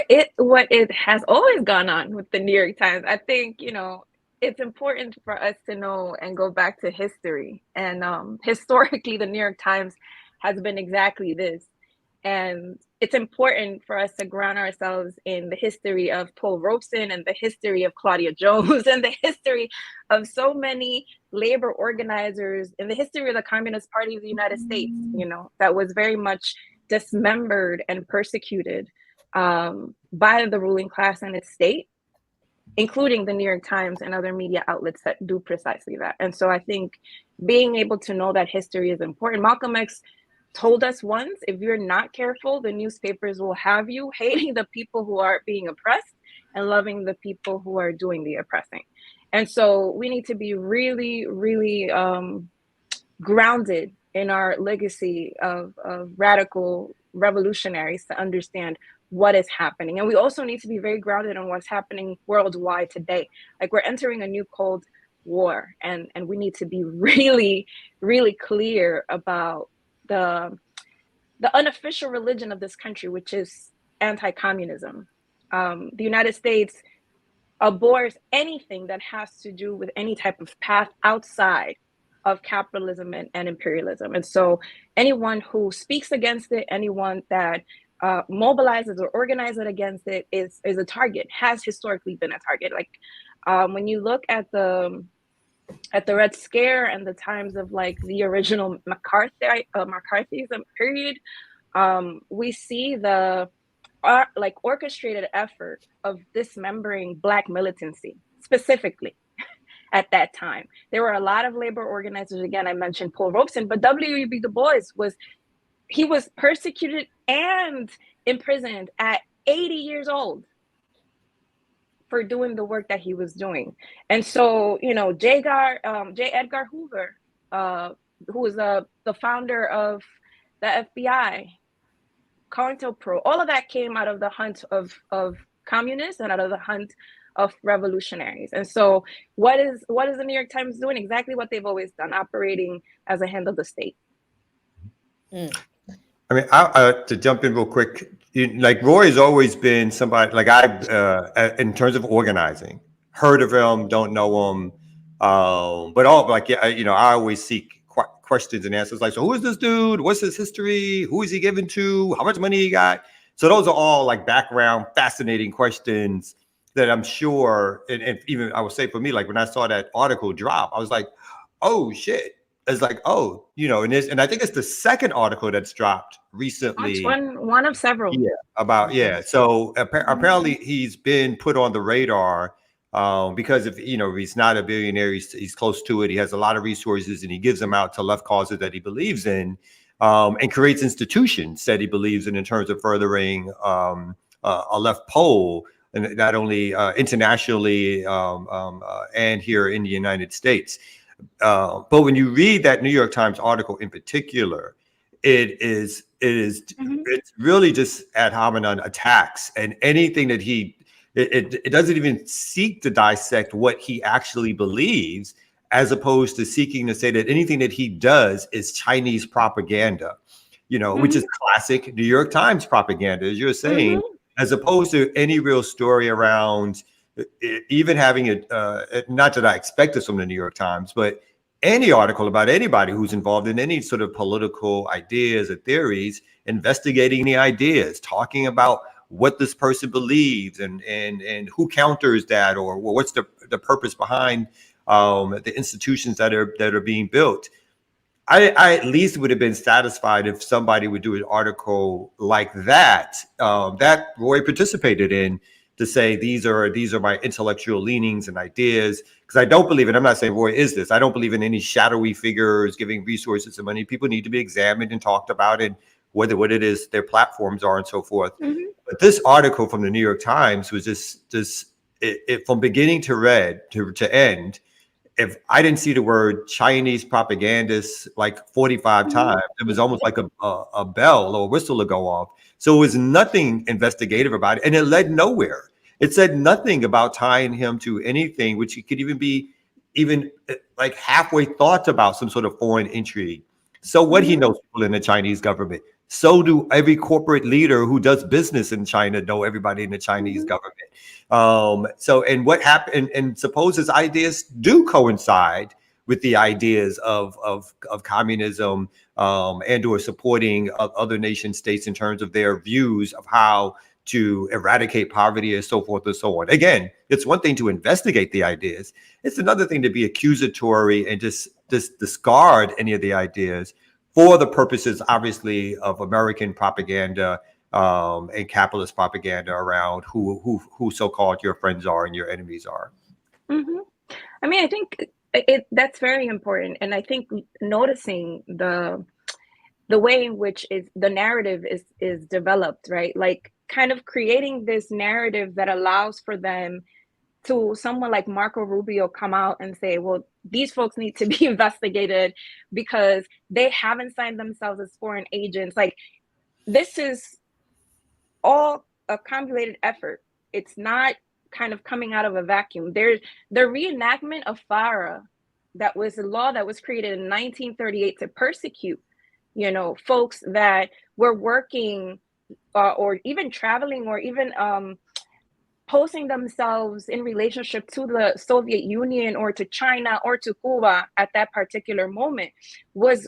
it has always gone on with the New York Times. I think, it's important for us to know and go back to history. And historically, the New York Times has been exactly this. And it's important for us to ground ourselves in the history of Paul Robeson and the history of Claudia Jones and the history of so many labor organizers, in the history of the Communist Party of the United States, that was very much dismembered and persecuted by the ruling class and its state, including the New York Times and other media outlets that do precisely that. And so I think being able to know that history is important. Malcolm X told us once, if you're not careful, the newspapers will have you hating the people who are being oppressed and loving the people who are doing the oppressing. And so we need to be really, really grounded in our legacy of radical revolutionaries to understand what is happening. And we also need to be very grounded on what's happening worldwide today. Like, we're entering a new Cold War, and we need to be really, really clear about the unofficial religion of this country, which is anti-communism. The United States abhors anything that has to do with any type of path outside of capitalism and imperialism. And so anyone who speaks against it, anyone that mobilizes or organizes against it is a target, has historically been a target. Like when you look at the Red Scare and the times of like the original McCarthyism period, we see the orchestrated effort of dismembering Black militancy specifically. At that time, there were a lot of labor organizers. Again, I mentioned Paul Robeson, but W.E.B. Du Bois was persecuted and imprisoned at 80 years old for doing the work that he was doing. And so, J. Edgar Hoover, who was the founder of the FBI, COINTELPRO, all of that came out of the hunt of communists and out of the hunt of revolutionaries. And so what is the New York Times doing? Exactly what they've always done, operating as a hand of the state. I mean, to jump in real quick, like Roy has always been somebody like in terms of organizing, heard of him, don't know him, but all like I always seek questions and answers. Like, so who is this dude? What's his history? Who is he given to? How much money he got? So those are all like background, fascinating questions that I'm sure, and even I would say for me, like when I saw that article drop, I was like, oh shit. It's like, oh, and I think it's the second article that's dropped recently. One of several. Yeah, So apparently he's been put on the radar because if he's not a billionaire, he's close to it. He has a lot of resources, and he gives them out to left causes that he believes in, and creates institutions that he believes in terms of furthering a left pole, and not only internationally and here in the United States. But when you read that New York Times article in particular, it's really just ad hominem attacks, and anything that it doesn't even seek to dissect what he actually believes, as opposed to seeking to say that anything that he does is Chinese propaganda, which is classic New York Times propaganda, as you're saying, as opposed to any real story around even having it, not that I expect this from the New York Times, but any article about anybody who's involved in any sort of political ideas or theories, investigating the ideas, talking about what this person believes and who counters that, or what's the purpose behind the institutions that are being built. I at least would have been satisfied if somebody would do an article like that that Roy participated in, to say these are my intellectual leanings and ideas, because I don't believe in, I'm not saying Roy is this, I don't believe in any shadowy figures giving resources and money. People need to be examined and talked about, and what it is their platforms are and so forth. But this article from the New York Times was just from beginning to end. If I didn't see the word Chinese propagandists like 45 times, it was almost like a bell or a whistle to go off. So it was nothing investigative about it, and it led nowhere. It said nothing about tying him to anything, which could even be like halfway thought about some sort of foreign intrigue. So what, he knows people in the Chinese government. So do every corporate leader who does business in China know everybody in the Chinese government. So, and what happened, and suppose his ideas do coincide with the ideas of communism, and or supporting other nation states in terms of their views of how to eradicate poverty and so forth and so on. Again, it's one thing to investigate the ideas. It's another thing to be accusatory and just discard any of the ideas for the purposes, obviously, of American propaganda and capitalist propaganda around who so-called your friends are and your enemies are. I mean, I think that's very important, and I think noticing the way in which the narrative is developed, right? Like, kind of creating this narrative that allows for them to, someone like Marco Rubio, come out and say, well, these folks need to be investigated because they haven't signed themselves as foreign agents. Like, this is all a accumulated effort. It's not kind of coming out of a vacuum. There's the reenactment of FARA, that was a law that was created in 1938 to persecute, folks that were working or even traveling or even posing themselves in relationship to the Soviet Union or to China or to Cuba at that particular moment, was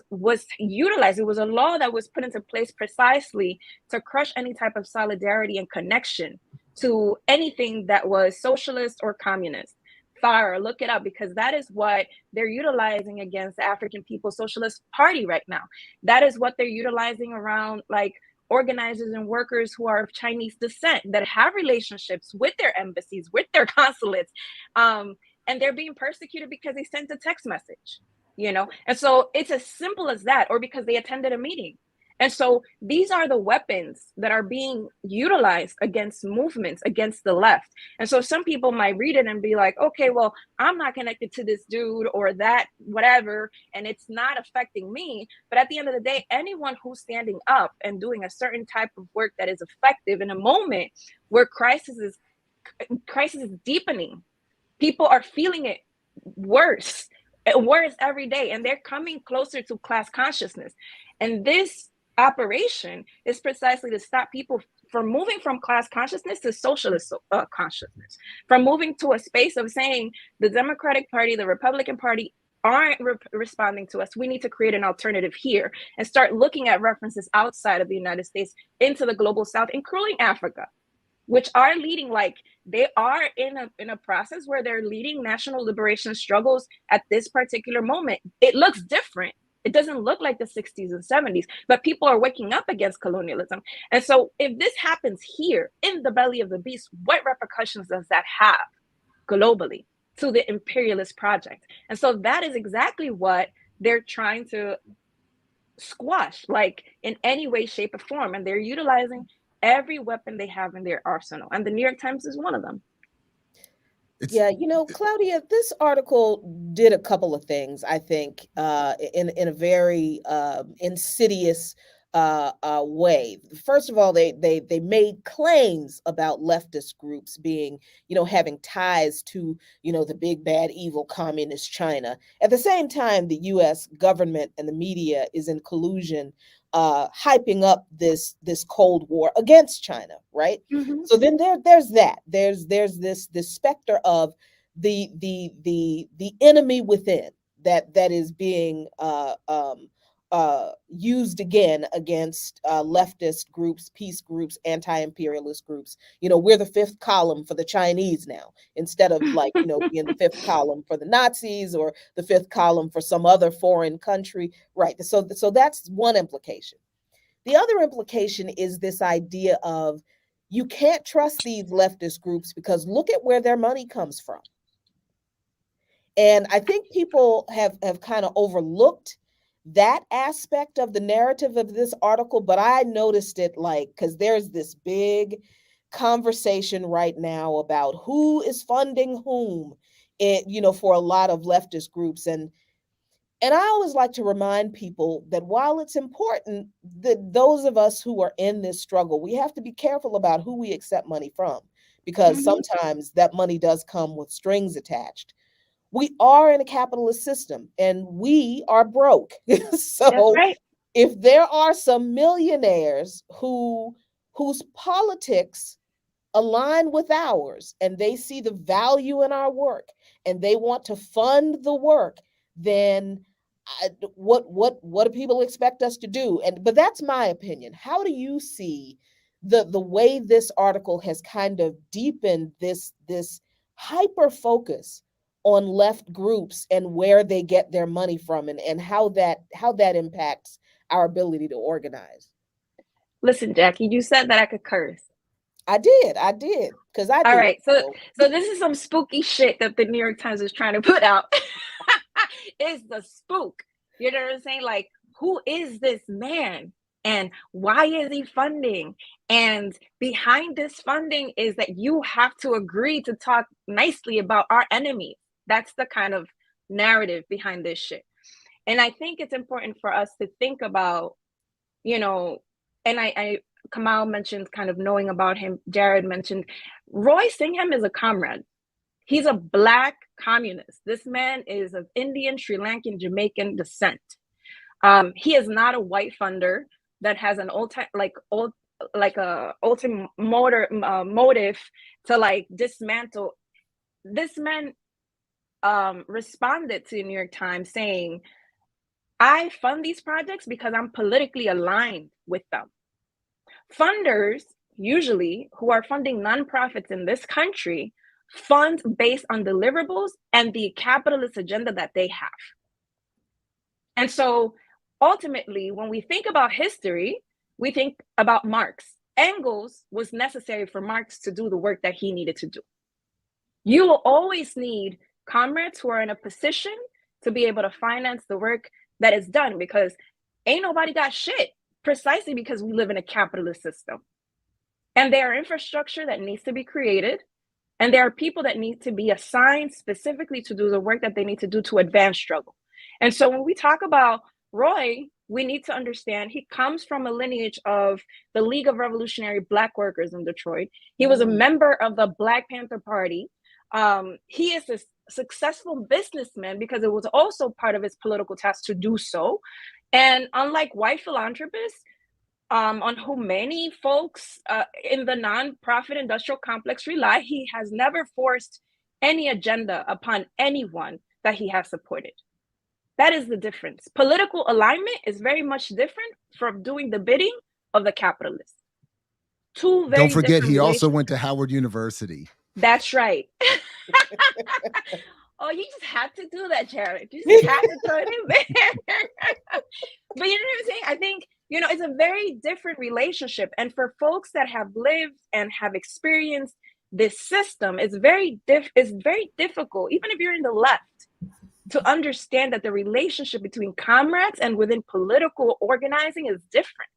utilized. It was a law that was put into place precisely to crush any type of solidarity and connection to anything that was socialist or communist. FARA, look it up, because that is what they're utilizing against the African People's Socialist Party right now. That is what they're utilizing around, like, organizers and workers who are of Chinese descent that have relationships with their embassies, with their consulates, and they're being persecuted because they sent a text message, And so it's as simple as that, or because they attended a meeting. And so these are the weapons that are being utilized against movements, against the left. And so some people might read it and be like, okay, well, I'm not connected to this dude or that, whatever, and it's not affecting me. But at the end of the day, anyone who's standing up and doing a certain type of work that is effective in a moment where crisis is deepening, people are feeling it worse every day, and they're coming closer to class consciousness. And this operation is precisely to stop people from moving from class consciousness to socialist consciousness, from moving to a space of saying the Democratic Party, the Republican Party aren't responding to us. We need to create an alternative here and start looking at references outside of the United States into the global South, including Africa, which are leading, like they are in a process where they're leading national liberation struggles at this particular moment. It looks different. It doesn't look like the 60s and 70s, but people are waking up against colonialism. And so if this happens here in the belly of the beast, what repercussions does that have globally to the imperialist project? And so that is exactly what they're trying to squash, like in any way, shape, or form. And they're utilizing every weapon they have in their arsenal. And the New York Times is one of them. Yeah, Claudia, this article did a couple of things, I think, in a very insidious way. First of all, they made claims about leftist groups being, having ties to, the big bad evil communist China. At the same time, the U.S. government and the media is in collusion, hyping up this Cold War against China, right? Mm-hmm. So then there's that. There's this specter of the enemy within that is being used again against leftist groups, peace groups, anti-imperialist groups. We're the fifth column for the Chinese now, instead of being the fifth column for the Nazis or the fifth column for some other foreign country. Right. So that's one implication. The other implication is this idea of you can't trust these leftist groups because look at where their money comes from. And I think people have kind of overlooked that aspect of the narrative of this article, but I noticed it because there's this big conversation right now about who is funding whom, for a lot of leftist groups. And I always like to remind people that while it's important that those of us who are in this struggle, we have to be careful about who we accept money from, because sometimes that money does come with strings attached. We are in a capitalist system and we are broke. So right. If there are some millionaires whose politics align with ours and they see the value in our work and they want to fund the work, then what do people expect us to do? But that's my opinion. How do you see the way this article has kind of deepened this hyper focus on left groups and where they get their money from, and how that impacts our ability to organize? Listen, Jackie, you said that I could curse. I did, because I did. All right, so this is some spooky shit that the New York Times is trying to put out. It's the spook. You know what I'm saying? Like, who is this man? And why is he funding? And behind this funding is that you have to agree to talk nicely about our enemies. That's the kind of narrative behind this shit. And I think it's important for us to think about, and I Kamal mentioned kind of knowing about him. Jared mentioned Roy Singham is a comrade. He's a Black communist. This man is of Indian, Sri Lankan, Jamaican descent. He is not a white funder that has an ultimate motive to dismantle. This man responded to the New York Times saying, I fund these projects because I'm politically aligned with them. Funders, usually, who are funding nonprofits in this country, fund based on deliverables and the capitalist agenda that they have. And so ultimately, when we think about history, we think about Marx. Engels was necessary for Marx to do the work that he needed to do. You will always need comrades who are in a position to be able to finance the work that is done, because ain't nobody got shit precisely because we live in a capitalist system. And there are infrastructure that needs to be created. And there are people that need to be assigned specifically to do the work that they need to do to advance struggle. And so when we talk about Roy, we need to understand he comes from a lineage of the League of Revolutionary Black Workers in Detroit. He was a member of the Black Panther Party. He is a successful businessman because it was also part of his political task to do so. And unlike white philanthropists, on whom many folks in the nonprofit industrial complex rely, he has never forced any agenda upon anyone that he has supported. That is the difference. Political alignment is very much different from doing the bidding of the capitalist. Two very Don't forget, different he also went to Howard University. That's right. Oh, you just had to do that, Jared. You just had to throw it in there. But you know what I'm saying? I think, you know, it's a very different relationship. And for folks that have lived and have experienced this system, it's very difficult, even if you're in the left, to understand that the relationship between comrades and within political organizing is different.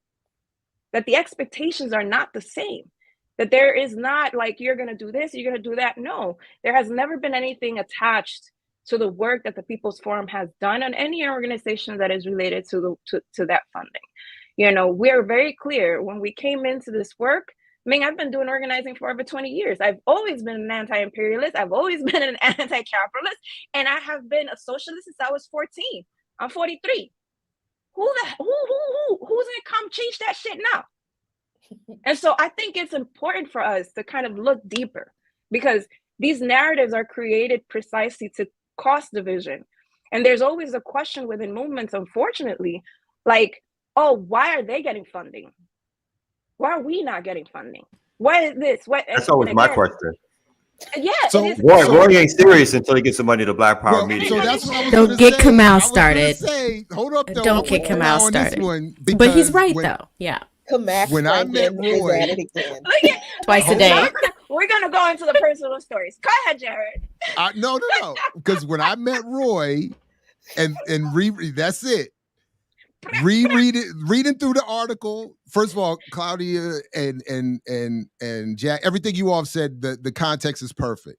That the expectations are not the same. That there is not like, you're going to do this, you're going to do that. No, there has never been anything attached to the work that the People's Forum has done on any organization that is related to that funding. You know, we're very clear when we came into this work. I mean, I've been doing organizing for over 20 years. I've always been an anti-imperialist. I've always been an anti-capitalist, and I have been a socialist since I was 14. I'm 43. Who's gonna come change that shit now? And so I think it's important for us to kind of look deeper, because these narratives are created precisely to cause division. And there's always a question within movements, unfortunately, like, oh, why are they getting funding? Why are we not getting funding? Why is this? That's always my question. Yeah. So Roy ain't serious until he gets the money to Black Power Media. So that's what I was Don't get Kamal started. Hold up, though. Don't get Kamal started. But he's right, though. Yeah. When I met Roy, twice a day. We're gonna go into the personal stories. Go ahead, Jared. No. Because when I met Roy, and that's it. Reading through the article. First of all, Claudia and Jack, everything you all have said, the context is perfect.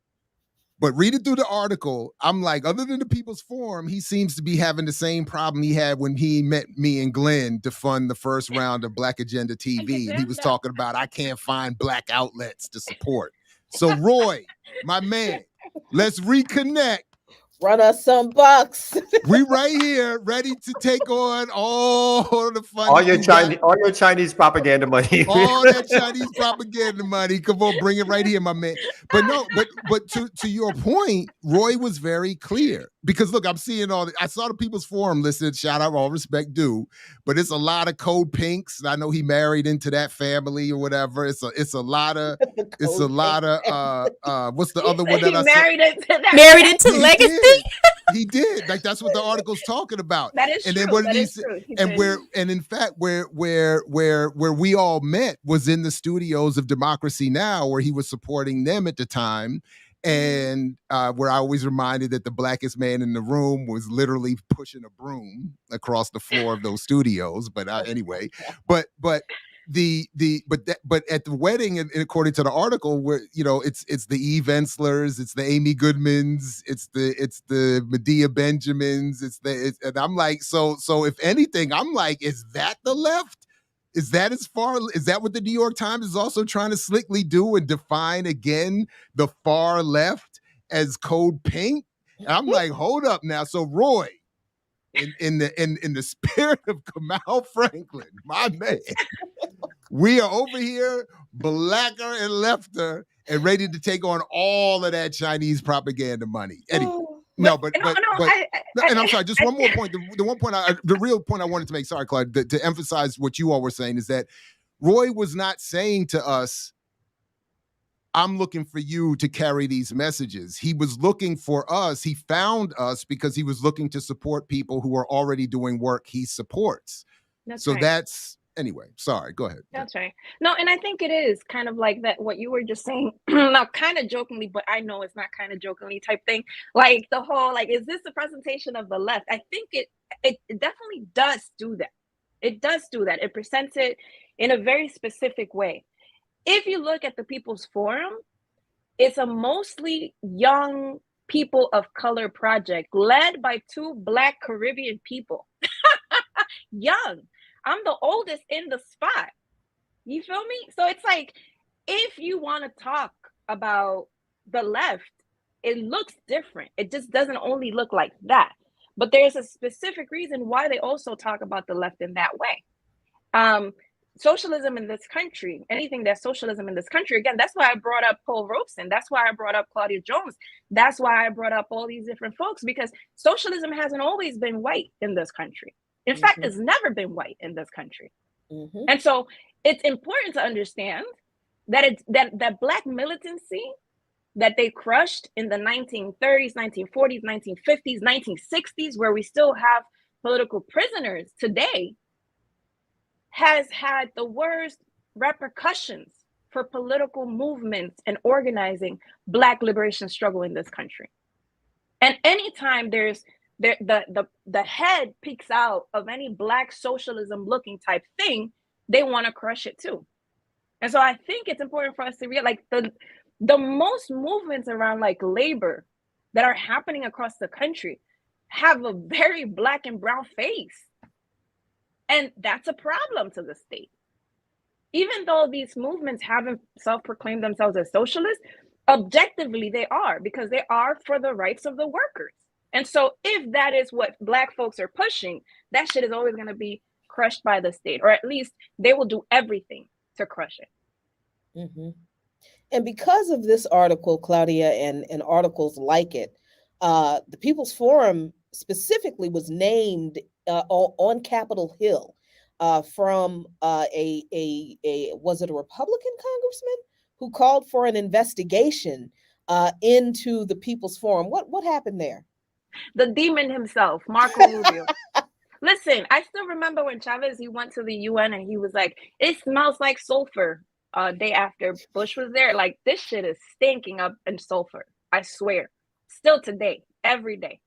But reading through the article, I'm like, other than the People's Forum, he seems to be having the same problem he had when he met me and Glenn to fund the first round of Black Agenda TV. And he was talking about, I can't find Black outlets to support. So Roy, my man, let's reconnect. Run us some bucks. We right here, ready to take on all the fun. All your Chinese propaganda money. All that Chinese propaganda money. Come on, bring it right here, my man. But no, but to your point, Roy was very clear. Because look, I'm seeing I saw the People's Forum listed, shout out, all respect due, but it's a lot of Code Pinks. I know he married into that family or whatever. It's a lot of what's the other one that I saw? Married into Legacy? He did. Like, that's what the article's talking about. That is and true. Then what that did is true. In fact, where we all met was in the studios of Democracy Now!, where he was supporting them at the time. And where I always reminded that the blackest man in the room was literally pushing a broom across the floor of those studios. But anyway, but at the wedding, and according to the article, where it's the Eve Enslers, it's the Amy Goodmans, it's the Medea Benjamins, and I'm like, so if anything, I'm like, is that the left? Is that what the New York Times is also trying to slickly do and define again the far left as Code Pink? And I'm like, hold up now. So Roy, in the spirit of Kamal Franklin, my man, we are over here, blacker and lefter, and ready to take on all of that Chinese propaganda money. Anyway. And I'm sorry, just one more point. The real point I wanted to make, sorry, Claude, to emphasize what you all were saying is that Roy was not saying to us, I'm looking for you to carry these messages. He was looking for us. He found us because he was looking to support people who are already doing work he supports. Anyway, sorry, go ahead. That's right. No, and I think it is kind of like that, what you were just saying, not kind of jokingly, but I know it's not kind of jokingly type thing. Like the whole, like, is this a presentation of the left? I think it definitely does do that. It does do that. It presents it in a very specific way. If you look at the People's Forum, it's a mostly young people of color project led by 2 Black Caribbean people. Young. I'm the oldest in the spot. You feel me? So it's like, if you want to talk about the left, it looks different. It just doesn't only look like that. But there's a specific reason why they also talk about the left in that way. Socialism in this country, anything that's socialism in this country, again, that's why I brought up Paul Robeson. That's why I brought up Claudia Jones. That's why I brought up all these different folks, because socialism hasn't always been white in this country. In fact, it's never been white in this country. And so it's important to understand that that Black militancy that they crushed in the 1930s, 1940s, 1950s, 1960s, where we still have political prisoners today, has had the worst repercussions for political movements and organizing Black liberation struggle in this country. And anytime there's the head peeks out of any Black socialism looking type thing, they want to crush it too. And so I think it's important for us to realize, like, the most movements around like labor that are happening across the country have a very Black and brown face. And that's a problem to the state. Even though these movements haven't self-proclaimed themselves as socialists, objectively they are, because they are for the rights of the workers. And so if that is what Black folks are pushing, that shit is always going to be crushed by the state, or at least they will do everything to crush it. And because of this article, Claudia, and articles like it, the People's Forum specifically was named on Capitol Hill from was it a Republican congressman who called for an investigation into the People's Forum? What happened there? The demon himself, Marco Rubio. Listen, I still remember when Chavez, he went to the UN and he was like, it smells like sulfur. Day after Bush was there, like, this shit is stinking up in sulfur. I swear, still today, every day.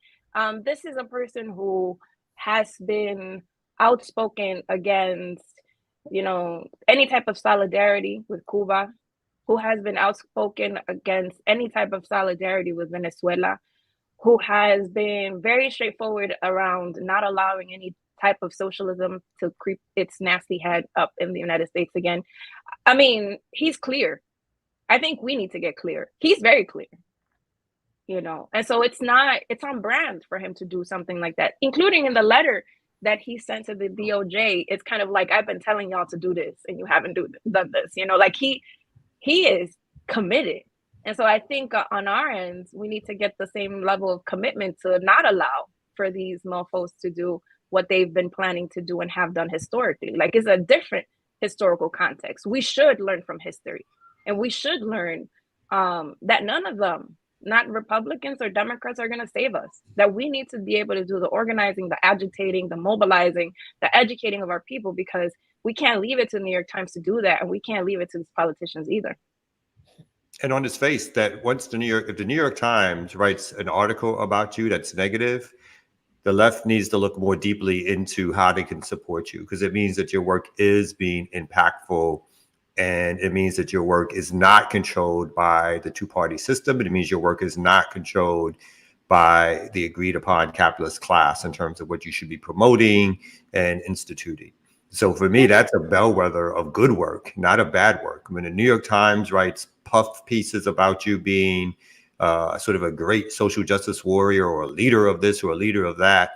This is a person who has been outspoken against, any type of solidarity with Cuba, who has been outspoken against any type of solidarity with Venezuela, who has been very straightforward around not allowing any type of socialism to creep its nasty head up in the United States again. I mean, he's clear. I think we need to get clear. He's very clear, and so it's on brand for him to do something like that, including in the letter that he sent to the DOJ. It's kind of like, I've been telling y'all to do this and you haven't done this, like he is committed. And so I think on our end, we need to get the same level of commitment to not allow for these mofos to do what they've been planning to do and have done historically. Like, it's a different historical context. We should learn from history, and we should learn that none of them, not Republicans or Democrats, are going to save us. That we need to be able to do the organizing, the agitating, the mobilizing, the educating of our people, because we can't leave it to the New York Times to do that, and we can't leave it to these politicians either. And on its face, that if the New York Times writes an article about you that's negative, the left needs to look more deeply into how they can support you, because it means that your work is being impactful, and it means that your work is not controlled by the two-party system. It means your work is not controlled by the agreed upon capitalist class in terms of what you should be promoting and instituting. So for me, that's a bellwether of good work, not a bad work. When the New York Times writes puff pieces about you being sort of a great social justice warrior, or a leader of this or a leader of that,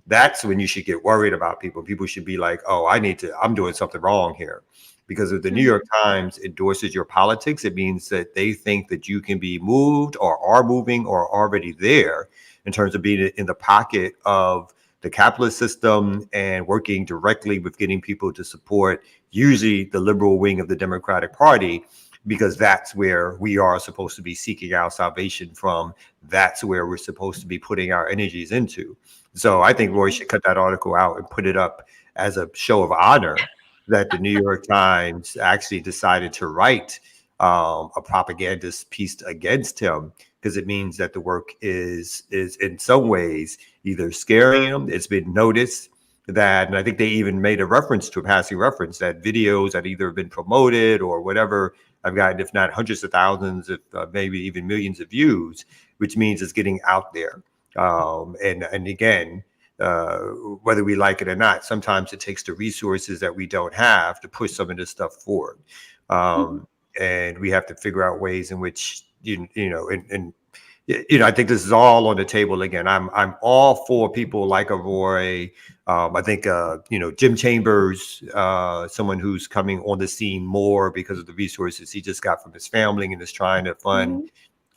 that's when you should get worried about people. People should be like, oh, I'm doing something wrong here. Because if the New York Times endorses your politics, it means that they think that you can be moved, or are moving, or already there in terms of being in the pocket of the capitalist system and working directly with getting people to support usually the liberal wing of the Democratic Party, because that's where we are supposed to be seeking our salvation from. That's where we're supposed to be putting our energies into. So I think Roy should cut that article out and put it up as a show of honor that the New York Times actually decided to write a propagandist piece against him, because it means that the work is in some ways either scaring him, it's been noticed, that, and I think they even made a reference to a passing reference that videos that either have been promoted or whatever have gotten, if not hundreds of thousands, if maybe even millions of views, which means it's getting out there. And again, whether we like it or not, sometimes it takes the resources that we don't have to push some of this stuff forward. And we have to figure out ways in which, I think this is all on the table again. I'm all for people like a Roy. I think, Jim Chambers, someone who's coming on the scene more because of the resources he just got from his family and is trying to fund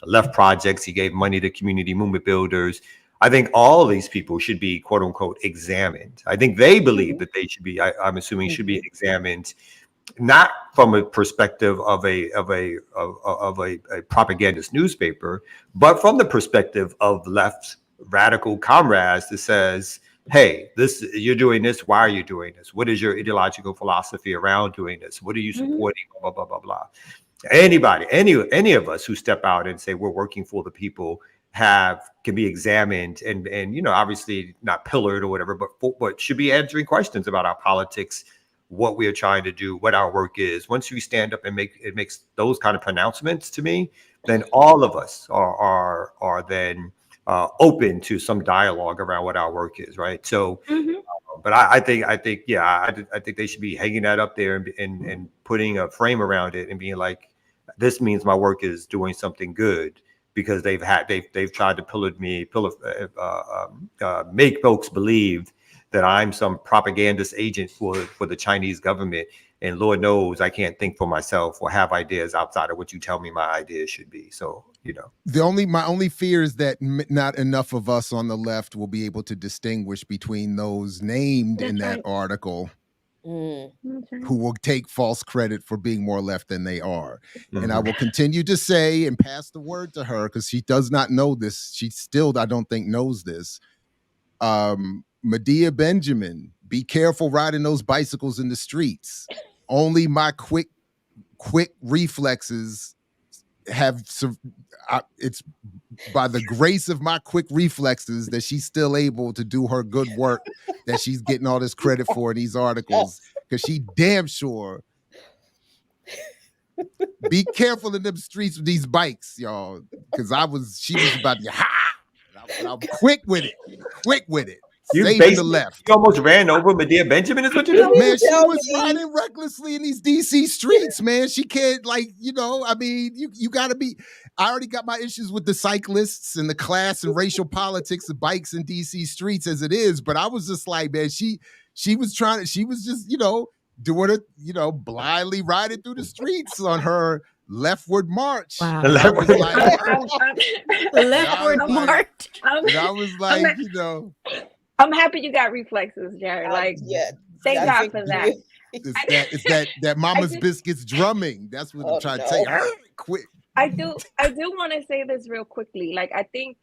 left projects. He gave money to community movement builders. I think all of these people should be, quote unquote, examined. I think they believe that they should be, I'm assuming, should be examined, not from a perspective of a propagandist newspaper, but from the perspective of left radical comrades that says, hey, you're doing this. Why are you doing this? What is your ideological philosophy around doing this? What are you supporting? Blah, blah, blah, blah. Anybody, any of us who step out and say we're working for the people can be examined and obviously not pillared or whatever, but should be answering questions about our politics, what we are trying to do, what our work is. Once you stand up and makes those kind of pronouncements to me, then all of us are then open to some dialogue around what our work is, right? So, but I think they should be hanging that up there and putting a frame around it and being like, this means my work is doing something good, because they've tried to make folks believe that I'm some propagandist agent for the Chinese government. And Lord knows I can't think for myself or have ideas outside of what you tell me my ideas should be. So, my only fear is that not enough of us on the left will be able to distinguish between those named in that article who will take false credit for being more left than they are. And I will continue to say and pass the word to her, because she does not know this. She still, I don't think, knows this. Medea Benjamin, be careful riding those bicycles in the streets. Only my quick reflexes it's by the grace of my quick reflexes that she's still able to do her good work that she's getting all this credit for in these articles, because she damn sure be careful in them streets with these bikes, y'all, because she was about to I'm quick with it. Saving the left. You almost ran over Medea Benjamin, is what you're telling me? Man, she was riding recklessly in these DC streets, man. She can't, you gotta be. I already got my issues with the cyclists and the class and racial politics of bikes in DC streets as it is, but I was just like, man, she was just, doing it, blindly riding through the streets on her leftward march. Wow. And I was like, leftward march. And I was like, I'm happy you got reflexes, Jared. Thank God for that. It's that Mama's Biscuits drumming. That's what I'm trying to tell you. Quick. I do want to say this real quickly. I think,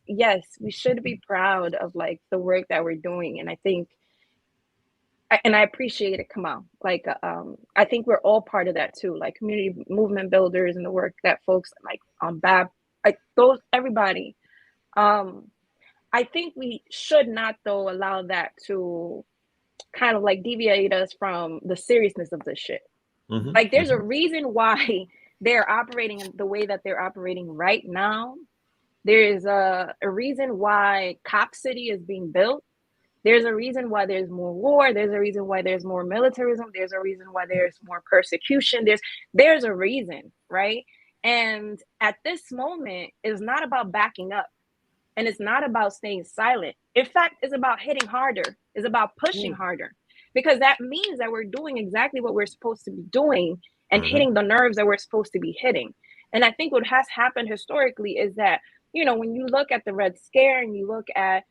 yes, we should be proud of the work that we're doing. And I think, and I appreciate it. Come on. I think we're all part of that too. Community movement builders and the work that folks on BAB, everybody. I think we should not, though, allow that to kind of deviate us from the seriousness of this shit. There's a reason why they're operating in the way that they're operating right now. There's a reason why Cop City is being built. There's a reason why there's more war. There's a reason why there's more militarism. There's a reason why there's more persecution. There's a reason, right? And at this moment, it's not about backing up. And it's not about staying silent. In fact, it's about hitting harder. It's about pushing harder, because that means that we're doing exactly what we're supposed to be doing and hitting the nerves that we're supposed to be hitting. And I think what has happened historically is that, when you look at the Red Scare and you look at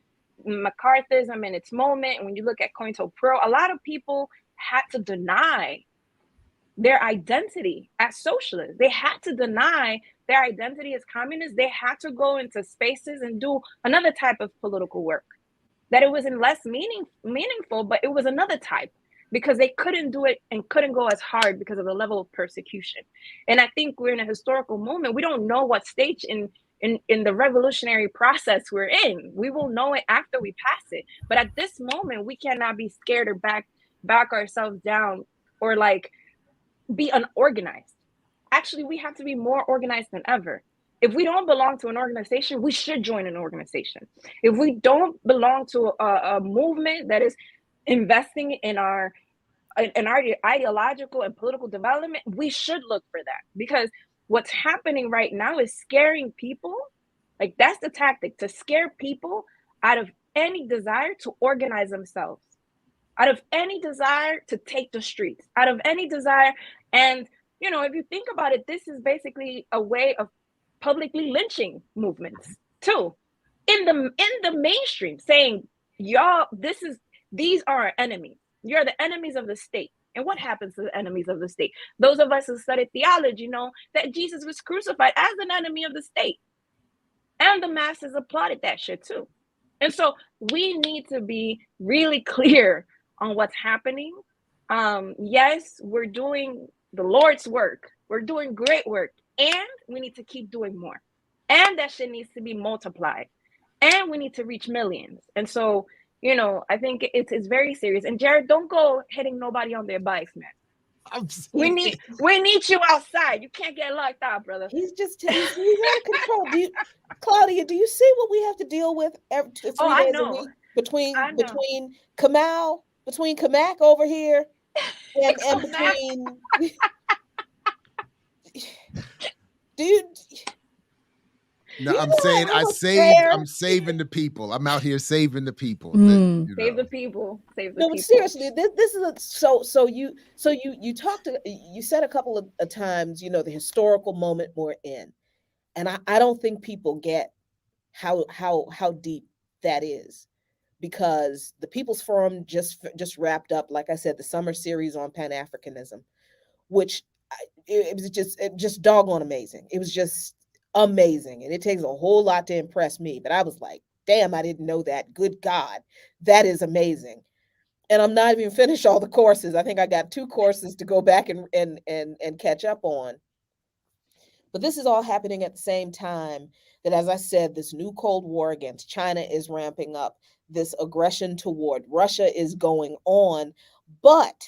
McCarthyism in its moment, and when you look at COINTELPRO, a lot of people had to deny their identity as socialists. They had to deny their identity as communists. They had to go into spaces and do another type of political work. That it wasn't less meaningful, but it was another type, because they couldn't do it and couldn't go as hard because of the level of persecution. And I think we're in a historical moment. We don't know what stage in in the revolutionary process we're in. We will know it after we pass it. But at this moment, we cannot be scared or back ourselves down or like be unorganized. Actually, we have to be more organized than ever. If we don't belong to an organization, we should join an organization. If we don't belong to a movement that is investing in our ideological and political development, we should look for that, because what's happening right now is scaring people. Like, that's the tactic, to scare people out of any desire to organize themselves, out of any desire to take the streets, out of any desire. And, you know, if you think about it, this is basically a way of publicly lynching movements too, in the mainstream, saying, y'all, these are our enemies. You're the enemies of the state. And what happens to the enemies of the state? Those of us who studied theology know that Jesus was crucified as an enemy of the state. And the masses applauded that shit too. And so we need to be really clear on what's happening. Yes, we're doing the Lord's work. We're doing great work. And we need to keep doing more. And that shit needs to be multiplied. And we need to reach millions. And so, you know, I think it's very serious. And Jared, don't go hitting nobody on their bikes, man. We need you outside. You can't get locked out, brother. He's out of control. Claudia, do you see what we have to deal with every 3 days a week between Kamak over here and between dude. No, I'm saving the people. I'm out here saving the people. Save the people. Save the people. No, but seriously, this is you talked to, you said a couple of times, you know, the historical moment we're in, and I don't think people get how deep that is, because the People's Forum just wrapped up, like I said, the summer series on Pan-Africanism, which it was just doggone amazing. It was just amazing. And it takes a whole lot to impress me, but I was like, damn, I didn't know that. Good God, that is amazing. And I'm not even finished all the courses. I think I got 2 courses to go back and catch up on. But this is all happening at the same time that, as I said, this new Cold War against China is ramping up. This aggression toward Russia is going on. But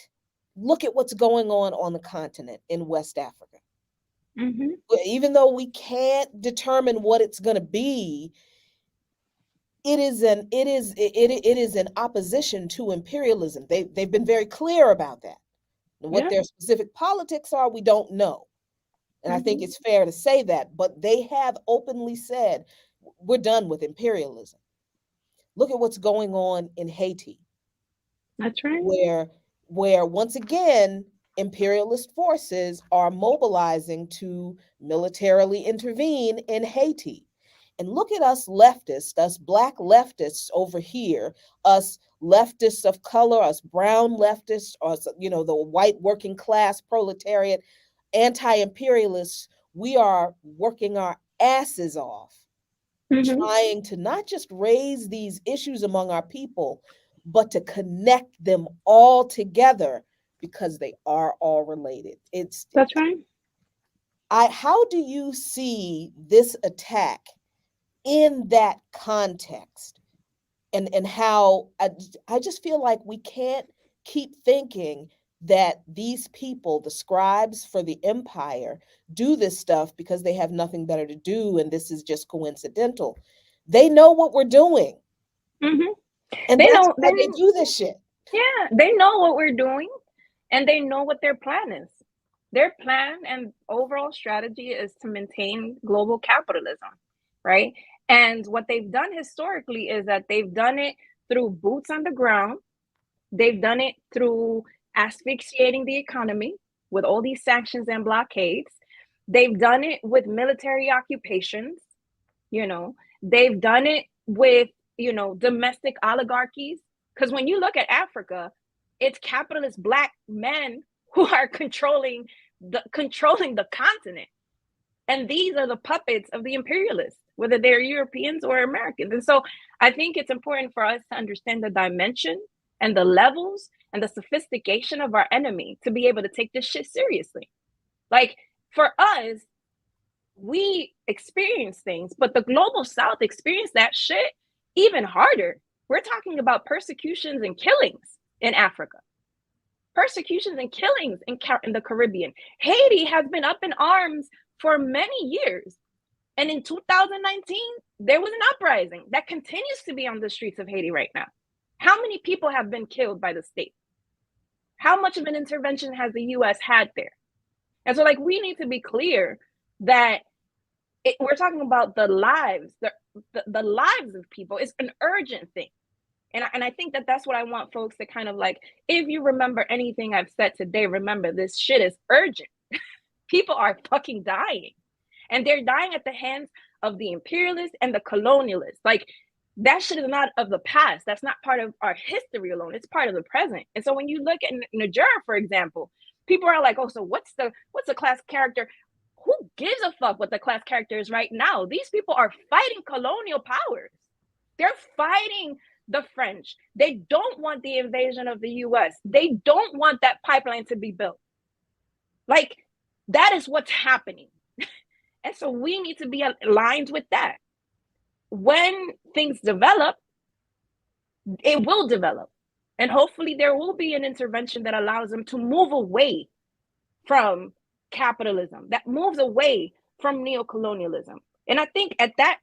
look at what's going on the continent in West Africa. Mm-hmm. Even though we can't determine what it's going to be, it is in opposition to imperialism. They've been very clear about that. And what their specific politics are, we don't know. And I think it's fair to say that, but they have openly said, we're done with imperialism. Look at what's going on in Haiti. That's right. Where once again, imperialist forces are mobilizing to militarily intervene in Haiti. And look at us leftists, us Black leftists over here, us leftists of color, us brown leftists, us, you know, the white working class proletariat, anti-imperialists. We are working our asses off, trying to not just raise these issues among our people, but to connect them all together, because they are all related. That's right. How do you see this attack in that context? And how I just feel like we can't keep thinking that these people, the scribes for the empire, do this stuff because they have nothing better to do and this is just coincidental. They know what we're doing. Mm-hmm. And they do this shit. Yeah, they know what we're doing, and they know what their plan is. Their plan and overall strategy is to maintain global capitalism, right? And what they've done historically is that they've done it through boots on the ground. They've done it through asphyxiating the economy with all these sanctions and blockades. They've done it with military occupations. You know, they've done it with, you know, domestic oligarchies. Because when you look at Africa, it's capitalist Black men who are controlling the continent. And these are the puppets of the imperialists, whether they're Europeans or Americans. And so I think it's important for us to understand the dimension and the levels and the sophistication of our enemy to be able to take this shit seriously. Like, for us, we experience things, but the global South experienced that shit even harder. We're talking about persecutions and killings in Africa, persecutions and killings in the Caribbean. Haiti has been up in arms for many years. And in 2019, there was an uprising that continues to be on the streets of Haiti right now. How many people have been killed by the state? How much of an intervention has the US had there? And so, like, we need to be clear that we're talking about the lives, the lives of people. It's an urgent thing. And I think that that's what I want folks to kind of like, if you remember anything I've said today, remember this shit is urgent. People are fucking dying. And they're dying at the hands of the imperialists and the colonialists. Like, that shit is not of the past. That's not part of our history alone. It's part of the present. And so when you look at Nigeria, for example, people are like, oh, so what's the class character? Who gives a fuck what the class character is right now? These people are fighting colonial powers. They're fighting the French. They don't want the invasion of the US. They don't want that pipeline to be built. Like, that is what's happening. And so we need to be aligned with that. When things develop, it will develop. And hopefully there will be an intervention that allows them to move away from capitalism, that moves away from neocolonialism. And I think at that,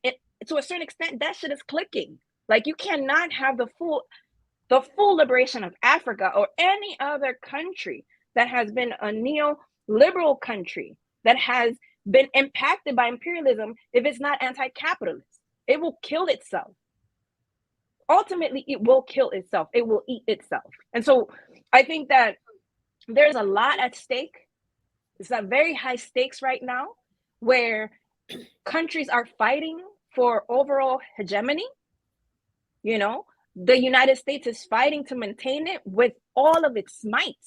to a certain extent, that shit is clicking. Like, you cannot have the full liberation of Africa or any other country that has been a neoliberal country that has been impacted by imperialism if it's not anti-capitalist. It will kill itself. Ultimately, it will kill itself. It will eat itself. And so I think that there's a lot at stake. It's at very high stakes right now, where countries are fighting for overall hegemony. You know, the United States is fighting to maintain it with all of its might,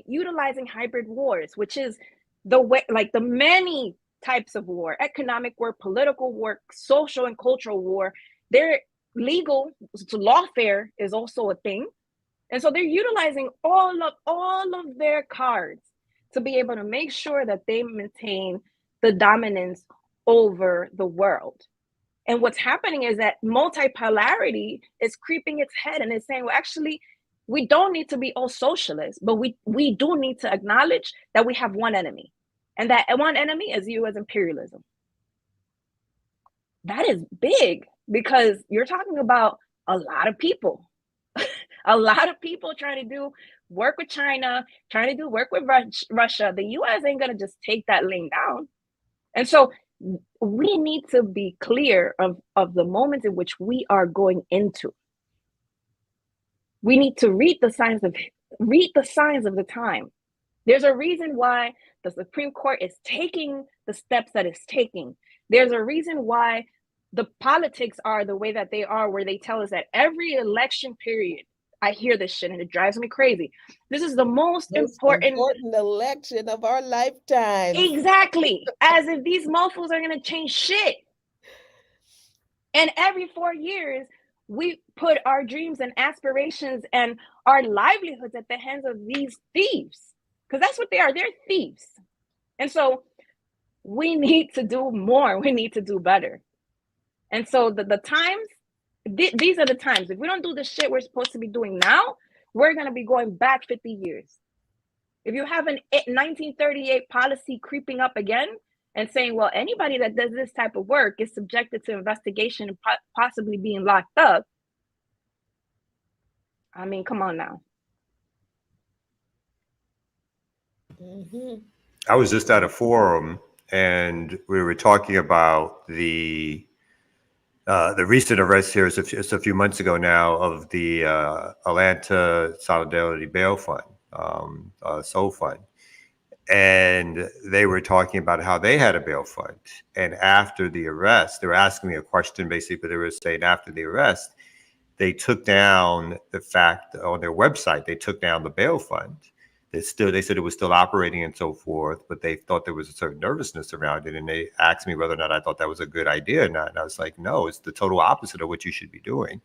utilizing hybrid wars, which is the way, like, the many types of war: economic war, political war, social and cultural war. They're legal, so lawfare is also a thing. And so they're utilizing all of their cards to be able to make sure that they maintain the dominance over the world. And what's happening is that multipolarity is creeping its head and it's saying, well, actually, we don't need to be all socialists, but we do need to acknowledge that we have one enemy. And that one enemy is US imperialism. That is big, because you're talking about a lot of people. A lot of people trying to do work with China, trying to do work with Russia. The US ain't going to just take that lane down. And so we need to be clear of the moments in which we are going into. We need to read the signs of the time. There's a reason why the Supreme Court is taking the steps that it's taking. There's a reason why the politics are the way that they are, where they tell us that every election period, I hear this shit and it drives me crazy. This is the most important election of our lifetime. Exactly. As if these mofos are going to change shit. And every 4 years, we put our dreams and aspirations and our livelihoods at the hands of these thieves. Because that's what they are. They're thieves. And so we need to do more. We need to do better. And so the times, these are the times. If we don't do the shit we're supposed to be doing now, we're going to be going back 50 years. If you have an 1938 policy creeping up again and saying, well, anybody that does this type of work is subjected to investigation and possibly being locked up. I mean, come on now. Mm-hmm. I was just at a forum and we were talking about the recent arrest here just a few months ago now of the Atlanta Solidarity Bail Fund, SOL Fund. And they were talking about how they had a bail fund. And after the arrest, they were asking me a question basically, but they were saying after the arrest, they took down the fact on their website, they took down the bail fund. They said it was still operating and so forth, but they thought there was a certain nervousness around it. And they asked me whether or not I thought that was a good idea or not. And I was like, no, it's the total opposite of what you should be doing.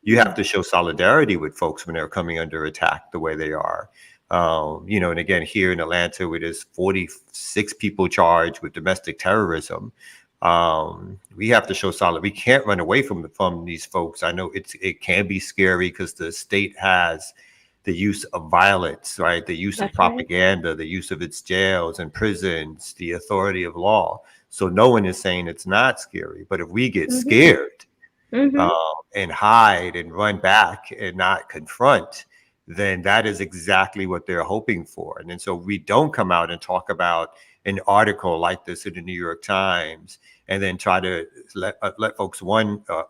You have to show solidarity with folks when they're coming under attack the way they are. And again, here in Atlanta, where there's 46 people charged with domestic terrorism, we have to show solid. We can't run away from these folks. I know it can be scary because the state has the use of violence, right? The use of propaganda, the use of its jails and prisons, the authority of law. So no one is saying it's not scary. But if we get scared and hide and run back and not confront, then that is exactly what they're hoping for. And then so we don't come out and talk about an article like this in the New York Times and then try to let folks,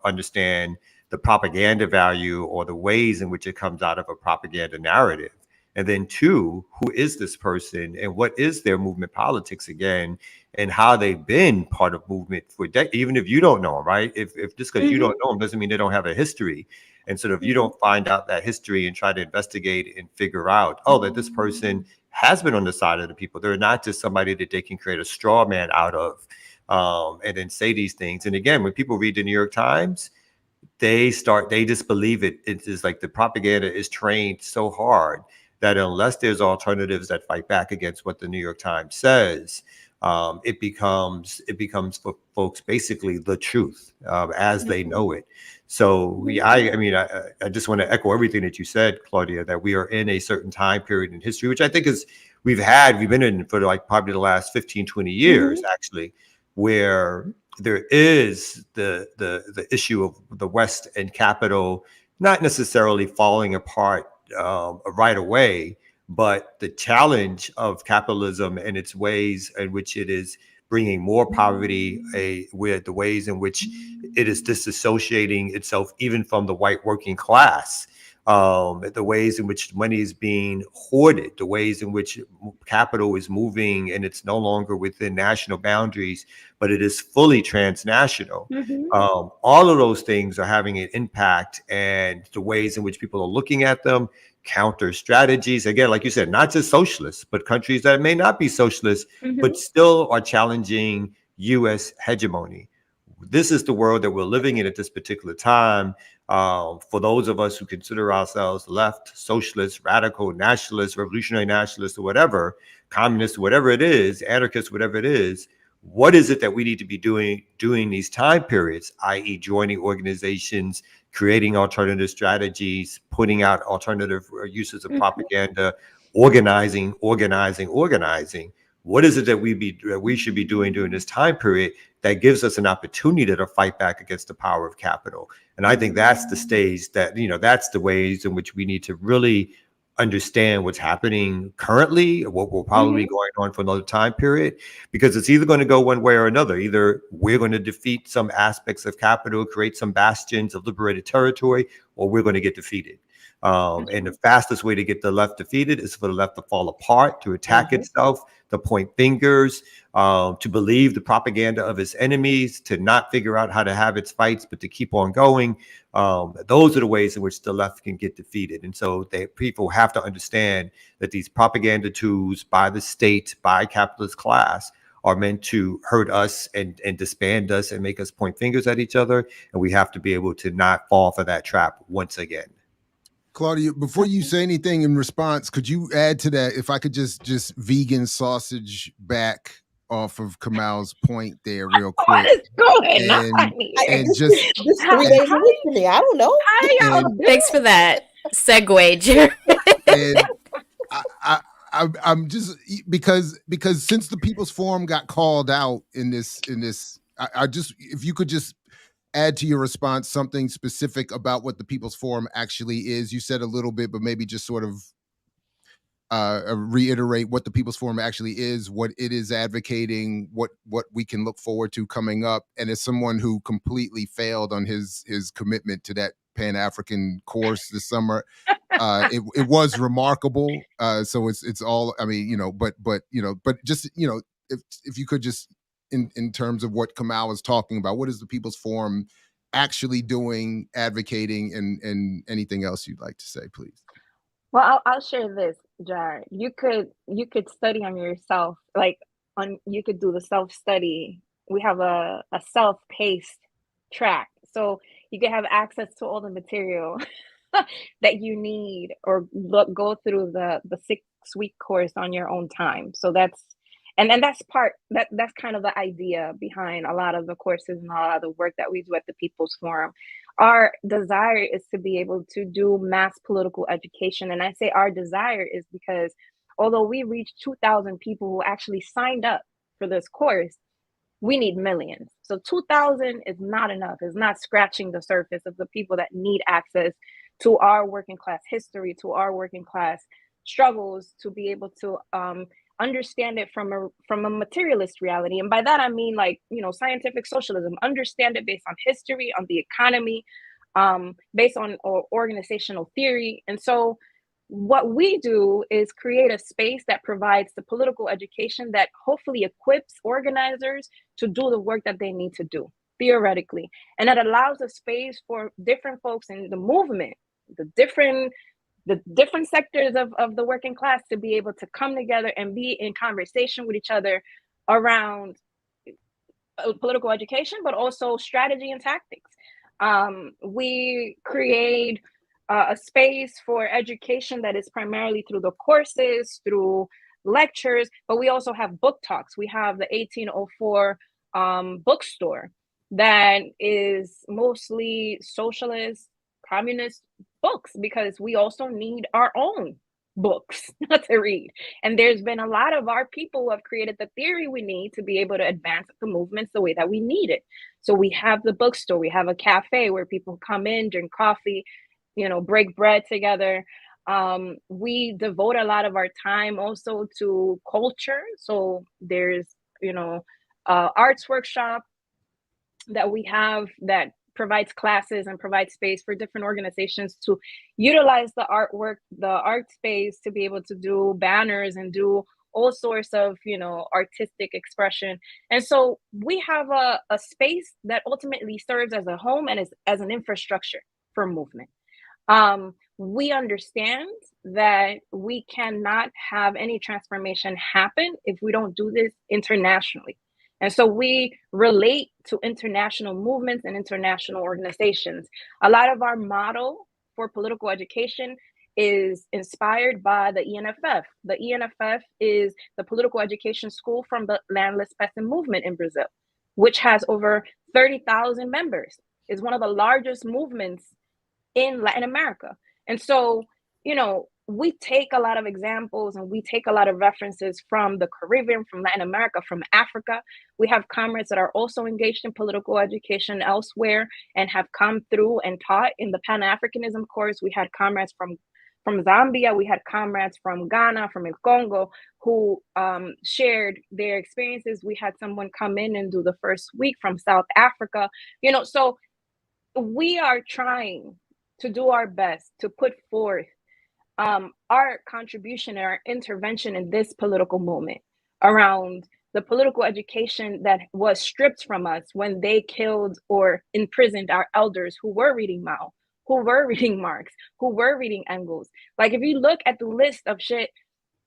understand the propaganda value or the ways in which it comes out of a propaganda narrative. And then two, who is this person and what is their movement politics again, and how they've been part of movement for decades, even if you don't know them, right? If just because you don't know them doesn't mean they don't have a history. And sort of you don't find out that history and try to investigate and figure out, that this person has been on the side of the people. They're not just somebody that they can create a straw man out of and then say these things. And again, when people read the New York Times, they just believe it. It is like the propaganda is trained so hard that unless there's alternatives that fight back against what the New York Times says, it becomes for folks basically the truth as they know it. So I just want to echo everything that you said, Claudia, that we are in a certain time period in history, which I think is we've been in for like probably the last 15, 20 years, actually, where there is the issue of the West and capital not necessarily falling apart right away, but the challenge of capitalism and its ways in which it is bringing more poverty, with the ways in which it is disassociating itself even from the white working class, the ways in which money is being hoarded, the ways in which capital is moving and it's no longer within national boundaries, but it is fully transnational. All of those things are having an impact, and the ways in which people are looking at them, counter strategies, again, like you said, not just socialists, but countries that may not be socialist, but still are challenging U.S. hegemony. This is the world that we're living in at this particular time. For those of us who consider ourselves left, socialist, radical, nationalist, revolutionary nationalist, or whatever, communist, whatever it is, anarchist, whatever it is, what is it that we need to be doing these time periods, i.e. joining organizations, creating alternative strategies, putting out alternative uses of propaganda, organizing. What is it that we should be doing during this time period that gives us an opportunity to fight back against the power of capital? And I think that's the stage that, that's the ways in which we need to really understand what's happening currently, what will probably be going on for another time period, because it's either going to go one way or another. Either we're going to defeat some aspects of capital, create some bastions of liberated territory, or we're going to get defeated. And the fastest way to get the left defeated is for the left to fall apart, to attack itself, to point fingers, to believe the propaganda of its enemies, to not figure out how to have its fights, but to keep on going. Those are the ways in which the left can get defeated. And so people have to understand that these propaganda tools by the state, by capitalist class, are meant to hurt us and disband us and make us point fingers at each other. And we have to be able to not fall for that trap once again. Claudia, before you say anything in response, could you add to that, if I could just vegan sausage back off of Kamal's point there real quick? What is going on here? And just this 3 days a week for me. I don't know. Thanks for that segue, Jerry. And I'm just because since the People's Forum got called out in this, I just, if you could just add to your response something specific about what the People's Forum actually is. You said a little bit, but maybe just sort of reiterate what the People's Forum actually is, what it is advocating, what we can look forward to coming up. And as someone who completely failed on his commitment to that Pan-African course this summer, it was remarkable. So it's all, I mean, but just, if you could just, in terms of what Kamal was talking about, what is the People's Forum actually doing, advocating, and anything else you'd like to say, please? Well, I'll share this, Jar. You could study on yourself, you could do the self-study. We have a self-paced track. So You can have access to all the material that you need, or go through the 6-week course on your own time. So that's that's kind of the idea behind a lot of the courses and a lot of the work that we do at the People's Forum. Our desire is to be able to do mass political education. And I say our desire is because although we reached 2,000 people who actually signed up for this course, we need millions. So 2,000 is not enough. It's not scratching the surface of the people that need access to our working class history, to our working class struggles, to be able to understand it from a materialist reality. And by that, I mean, like, scientific socialism, understand it based on history, on the economy, based on organizational theory. And so what we do is create a space that provides the political education that hopefully equips organizers to do the work that they need to do, theoretically. And that allows a space for different folks in the movement, the different sectors of the working class, to be able to come together and be in conversation with each other around political education, but also strategy and tactics. We create a space for education that is primarily through the courses, through lectures, but we also have book talks. We have the 1804 bookstore that is mostly socialist, communist books, because we also need our own books to read. And there's been a lot of our people who have created the theory we need to be able to advance the movements the way that we need it. So we have the bookstore, we have a cafe where people come in, drink coffee, break bread together. We devote a lot of our time also to culture. So there's, arts workshop that we have that provides classes and provides space for different organizations to utilize the artwork, the art space, to be able to do banners and do all sorts of, artistic expression. And so we have a space that ultimately serves as a home and as an infrastructure for movement. We understand that we cannot have any transformation happen if we don't do this internationally. And so we relate to international movements and international organizations. A lot of our model for political education is inspired by the ENFF. The ENFF is the political education school from the landless peasant movement in Brazil, which has over 30,000 members. It's one of the largest movements in Latin America. And so, we take a lot of examples and we take a lot of references from the Caribbean, from Latin America, from Africa. We have comrades that are also engaged in political education elsewhere and have come through and taught in the Pan-Africanism course. We had comrades from Zambia. We had comrades from Ghana, from El Congo, who shared their experiences. We had someone come in and do the first week from South Africa. So we are trying to do our best to put forth our contribution and our intervention in this political moment around the political education that was stripped from us when they killed or imprisoned our elders who were reading Mao, who were reading Marx, who were reading Engels. Like, if you look at the list of shit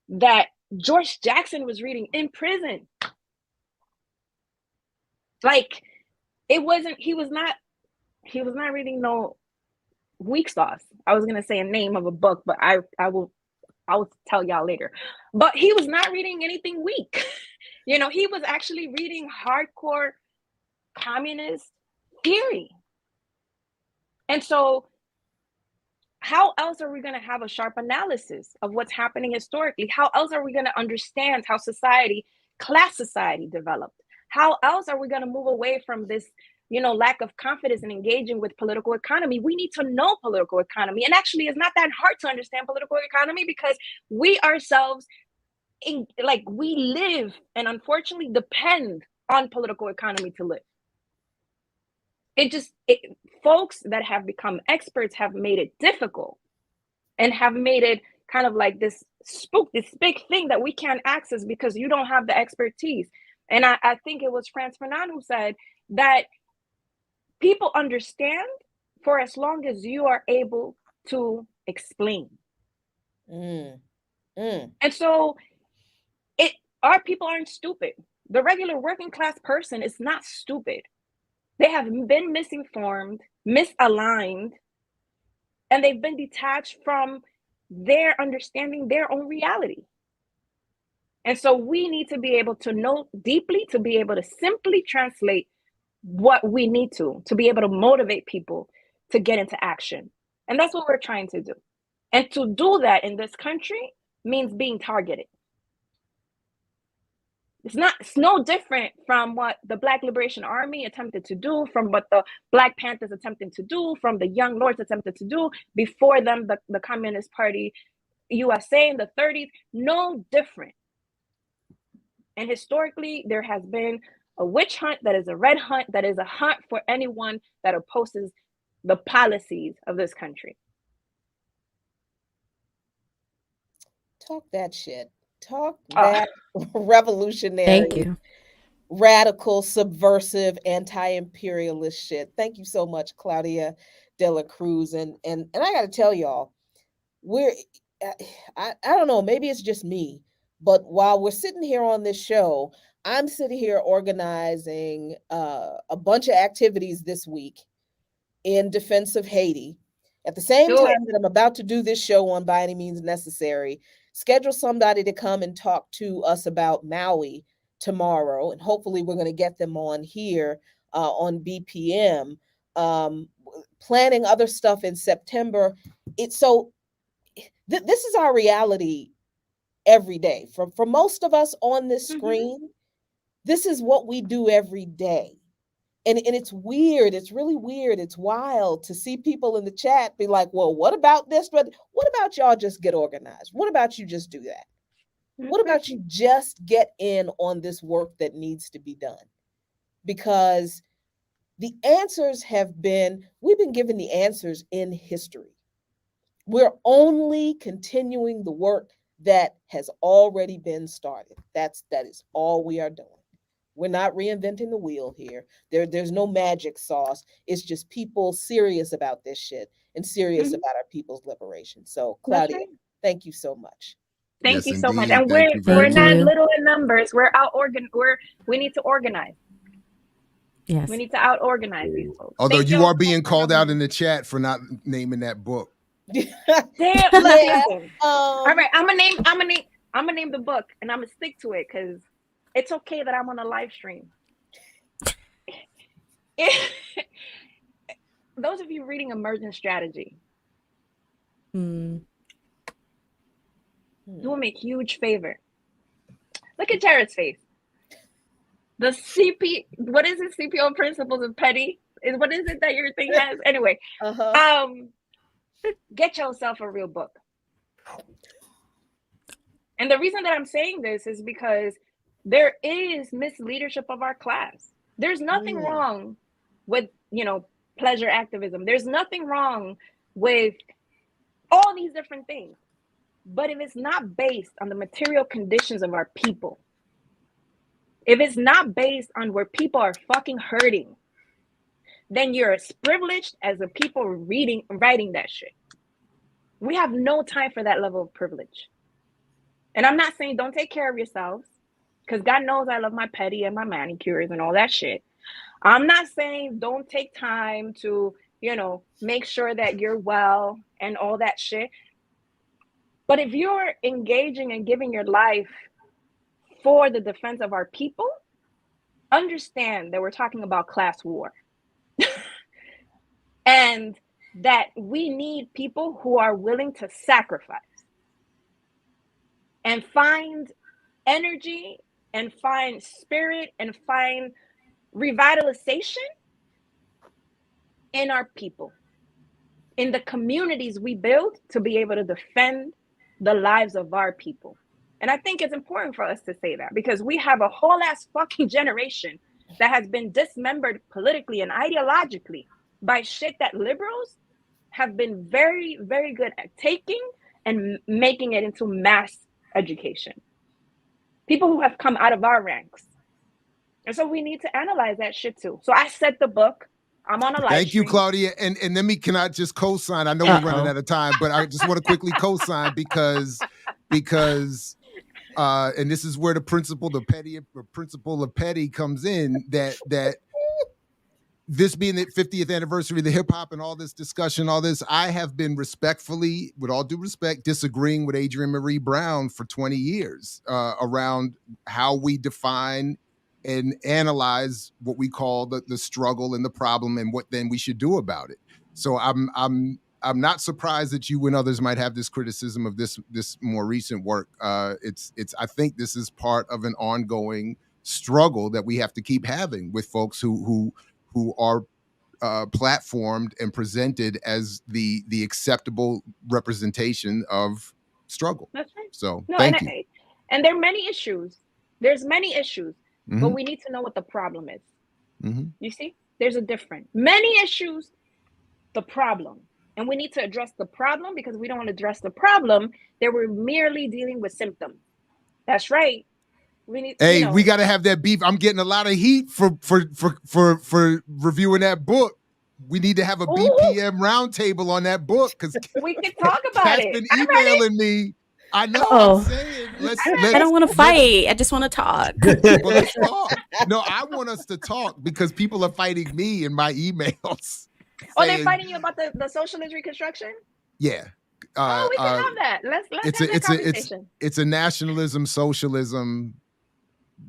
that George Jackson was reading in prison, like, he was not reading no weak sauce. I was gonna say a name of a book, but I will tell y'all later. But he was not reading anything weak. He was actually reading hardcore communist theory. And so how else are we going to have a sharp analysis of what's happening historically? How else are we going to understand how class society developed? How else are we going to move away from this lack of confidence in engaging with political economy? We need to know political economy. And actually, it's not that hard to understand political economy, because we ourselves, we live and unfortunately depend on political economy to live. Folks that have become experts have made it difficult and have made it kind of like this big thing that we can't access because you don't have the expertise. And I think it was Frantz Fanon who said that people understand for as long as you are able to explain. And so our people aren't stupid. The regular working class person is not stupid. They have been misinformed misaligned, and they've been detached from their understanding their own reality. And so we need to be able to know deeply, to be able to simply translate what we need to be able to motivate people to get into action. And that's what we're trying to do. And to do that in this country means being targeted. It's no different from what the Black Liberation Army attempted to do, from what the Black Panthers attempted to do, from the Young Lords attempted to do, before them, the Communist Party USA in the 30s, no different. And historically, there has been a witch hunt that is a red hunt, that is a hunt for anyone that opposes the policies of this country. Talk that shit. Talk that revolutionary, Thank you. radical, subversive, anti-imperialist shit. Thank you so much, Claudia de la Cruz. And I got to tell y'all, I don't know, maybe it's just me, but while we're sitting here on this show, I'm sitting here organizing a bunch of activities this week in defense of Haiti. At the same time that I'm about to do this show on By Any Means Necessary, schedule somebody to come and talk to us about Maui tomorrow. And hopefully we're going to get them on here on BPM, planning other stuff in September. This is our reality every day. For most of us on this screen, this is what we do every day. And it's weird. It's really weird. It's wild to see people in the chat be like, well, what about this? But what about y'all just get organized? What about you just do that? What about you just get in on this work that needs to be done? Because the answers we've been given the answers in history. We're only continuing the work that has already been started. That is all we are doing. We're not reinventing the wheel here. There's no magic sauce. It's just people serious about this shit and serious about our people's liberation. So, Claudia, thank you so much. Thank you so much. And we're not little in numbers. We're we need to organize. Yes. We need to out-organize these folks. Although you are being called out in the chat for not naming that book. Damn, listen. All right, I'm gonna name the book, and I'm gonna stick to it because it's okay that I'm on a live stream. Those of you reading Emergent Strategy, you will make a huge favor. Look at Jared's face. The what is it? CPO Principles of Petty? What is it that your thing has? Anyway, get yourself a real book. And the reason that I'm saying this is because there is misleadership of our class. There's nothing wrong with, pleasure activism. There's nothing wrong with all these different things. But if it's not based on the material conditions of our people, if it's not based on where people are fucking hurting, then you're as privileged as the people writing that shit. We have no time for that level of privilege. And I'm not saying don't take care of yourselves, because God knows I love my pedi and my manicures and all that shit. I'm not saying don't take time to, make sure that you're well and all that shit. But if you're engaging and giving your life for the defense of our people, understand that we're talking about class war. And that we need people who are willing to sacrifice and find energy and find spirit and find revitalization in our people, in the communities we build to be able to defend the lives of our people. And I think it's important for us to say that because we have a whole ass fucking generation that has been dismembered politically and ideologically by shit that liberals have been very, very good at taking and making it into mass education. People who have come out of our ranks. And so we need to analyze that shit too. So I set the book. I'm on a live Thank you, stream. Claudia. And can I just co-sign? I know we're running out of time, but I just want to quickly co-sign because and this is where the principle of petty comes in, that this being the 50th anniversary of the hip hop and all this discussion, all this, I have been respectfully, with all due respect, disagreeing with Adrienne Marie Brown for 20 years around how we define and analyze what we call the struggle and the problem and what then we should do about it. So I'm not surprised that you and others might have this criticism of this more recent work. It's I think this is part of an ongoing struggle that we have to keep having with folks who are platformed and presented as the acceptable representation of struggle. That's right. So No, thank you. And there are many issues. There's many issues, but we need to know what the problem is. You see, there's a difference. Many issues, the problem. And we need to address the problem, because we don't want to address the problem, then we're merely dealing with symptoms. That's right. We need, we got to have that beef. I'm getting a lot of heat for reviewing that book. We need to have a BPM roundtable on that book, because we can talk about Kat's it. been emailing me. I know. Oh. I'm saying, I don't want to fight. I just want to talk. Well, let's talk. No, I want us to talk because people are fighting me in my emails. Oh, they're fighting you about the socialist reconstruction? Yeah. We can have that. Let's have that conversation. It's a nationalism, socialism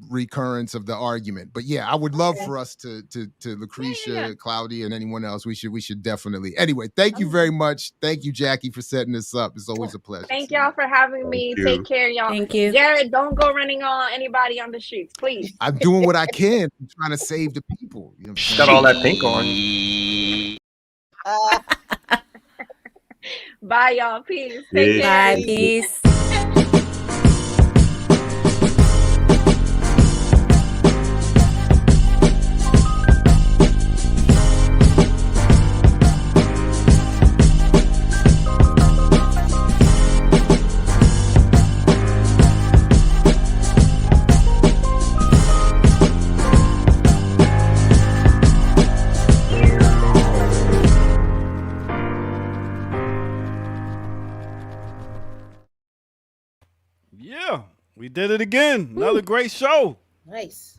recurrence of the argument. But yeah, I would love for us to Lucretia, Claudia, and anyone else. We should definitely. Anyway, thank you very much. Thank you, Jackie, for setting this up. It's always a pleasure. Thank y'all for having me. Take care, y'all. Thank you. Jared, don't go running on anybody on the streets, please. I'm doing what I can. I'm trying to save the people. You know what I'm Got all that pink on. Bye, y'all. Peace. Take care. Bye. Peace. Yeah, we did it again. Another great show. Nice.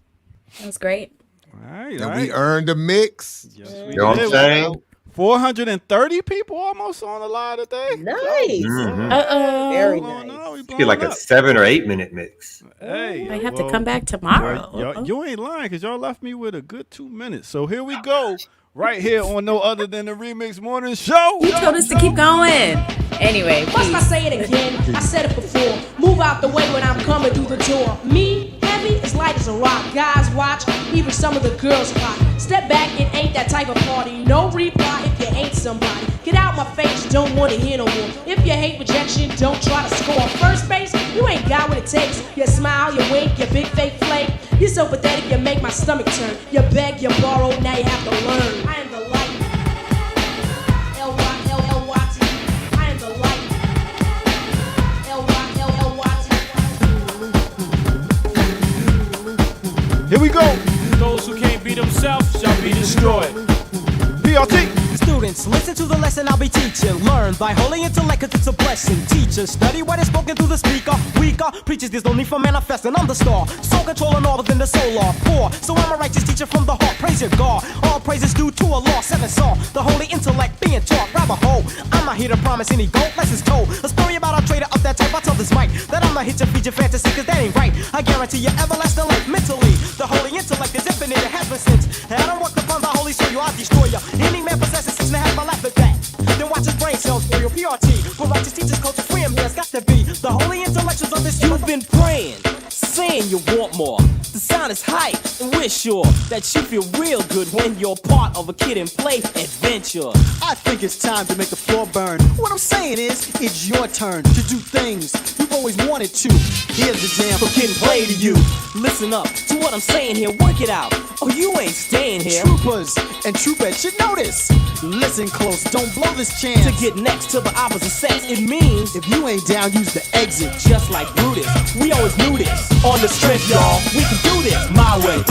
That was great. All right. And we earned a mix. Yes, You we know what I'm did. saying? 430 people almost on the line today. Nice. Very Blowing nice. up, we Get blowing like a up. 7 or 8 minute mix. Hey, I have well, to come back tomorrow. well, you ain't lying, because y'all left me with a good 2 minutes. So here we go. Right here on No Other Than the Remix Morning Show. You told us to keep going. Anyway, Must I say it again? I said it before. Move out the way when I'm coming through the door. Me, heavy, as light as a rock. Guys watch, even some of the girls pop. Step back, it ain't that type of party. No reply if you ain't somebody. Get out my face, don't want to hear no more. If you hate rejection, don't try to score. First base, you ain't got what it takes. You smile, you wink, you big fake flake. You're so pathetic, you make my stomach turn. You beg, you borrow, now you have to learn. I am the light. L-Y-L-L-Y-T. I am the light. L-Y-L-L-Y-T. Here we go. Those who can't be themselves shall be destroyed. BRT. Students, listen to the lesson I'll be teaching. Learn by holy intellect, 'cause it's a blessing. Teachers, study what is spoken through the speaker. Weaker, preachers, there's no need for manifesting. I'm the star, soul controlling all within the solar. Poor, so I'm a righteous teacher from the heart. Praise your God, all praises due to Allah. 7 Saw, the holy intellect being taught. Grab a hold, I'm not here to promise any gold. Lessons told, a story about a trader of that type. I tell this mic that I'm not here to feed your fantasy, 'cause that ain't right. I guarantee you everlasting life mentally. The holy intellect is infinite, it has been since. And I don't work upon the holy soul, I'll destroy you. Any man possesses 6.5, I laugh at that. Then watch his brain cells for your PRT. But righteous teachers called to free him, he has got to be the holy intellectuals of this. You've been praying, saying you want more. The sound is hype, and we're sure that you feel real good when you're part of a kid and play adventure. I think it's time to make the floor burn. What I'm saying is, it's your turn to do things you've always wanted to. Here's the jam For kid and play to you. Listen up to what I'm saying here, work it out. Oh, you ain't staying here. Troopers and troopettes should notice. Listen close, don't blow this chance. To get next to the opposite sex, it means If you ain't down, use the exit. just like Brutus. We always knew this. On the strip, y'all, we can do this my way.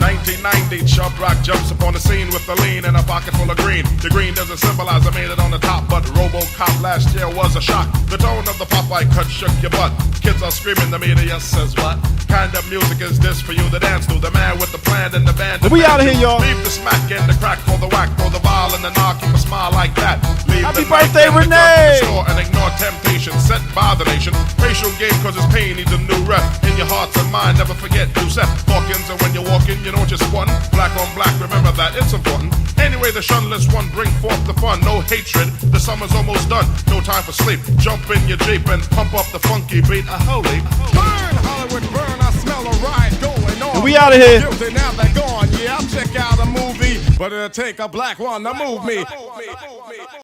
1990, Chub Rock jumps upon the scene with a lean and a pocket full of green. The green doesn't symbolize I made it on the top, but RoboCop last year was a shock. The tone of the Popeye cut shook your butt. Kids are screaming, the media says what? Kind of music is this for you to dance to? The man with the plan and the band. We out of here, y'all. Leave the smack and the crack for the whack, throw the vial and the knock, keep a smile like that. Leave Happy the mic birthday, and the gun to Renee! the store and ignore temptation set by the nation. Racial game cause it's pain needs a new rep. In your hearts and mind, never forget Giuseppe Hawkins. And when you're walking, you know just one. Black on black, remember that, it's important. Anyway, the shunless one, bring forth the fun. No hatred, the summer's almost done. No time for sleep. Jump in your Jeep and pump up the funky beat. Holy. Burn, Hollywood, burn. I smell a riot going on. And we out of here. Guilty, now they're gone. Yeah, I'll check out a movie, but it'll take a black one to move me.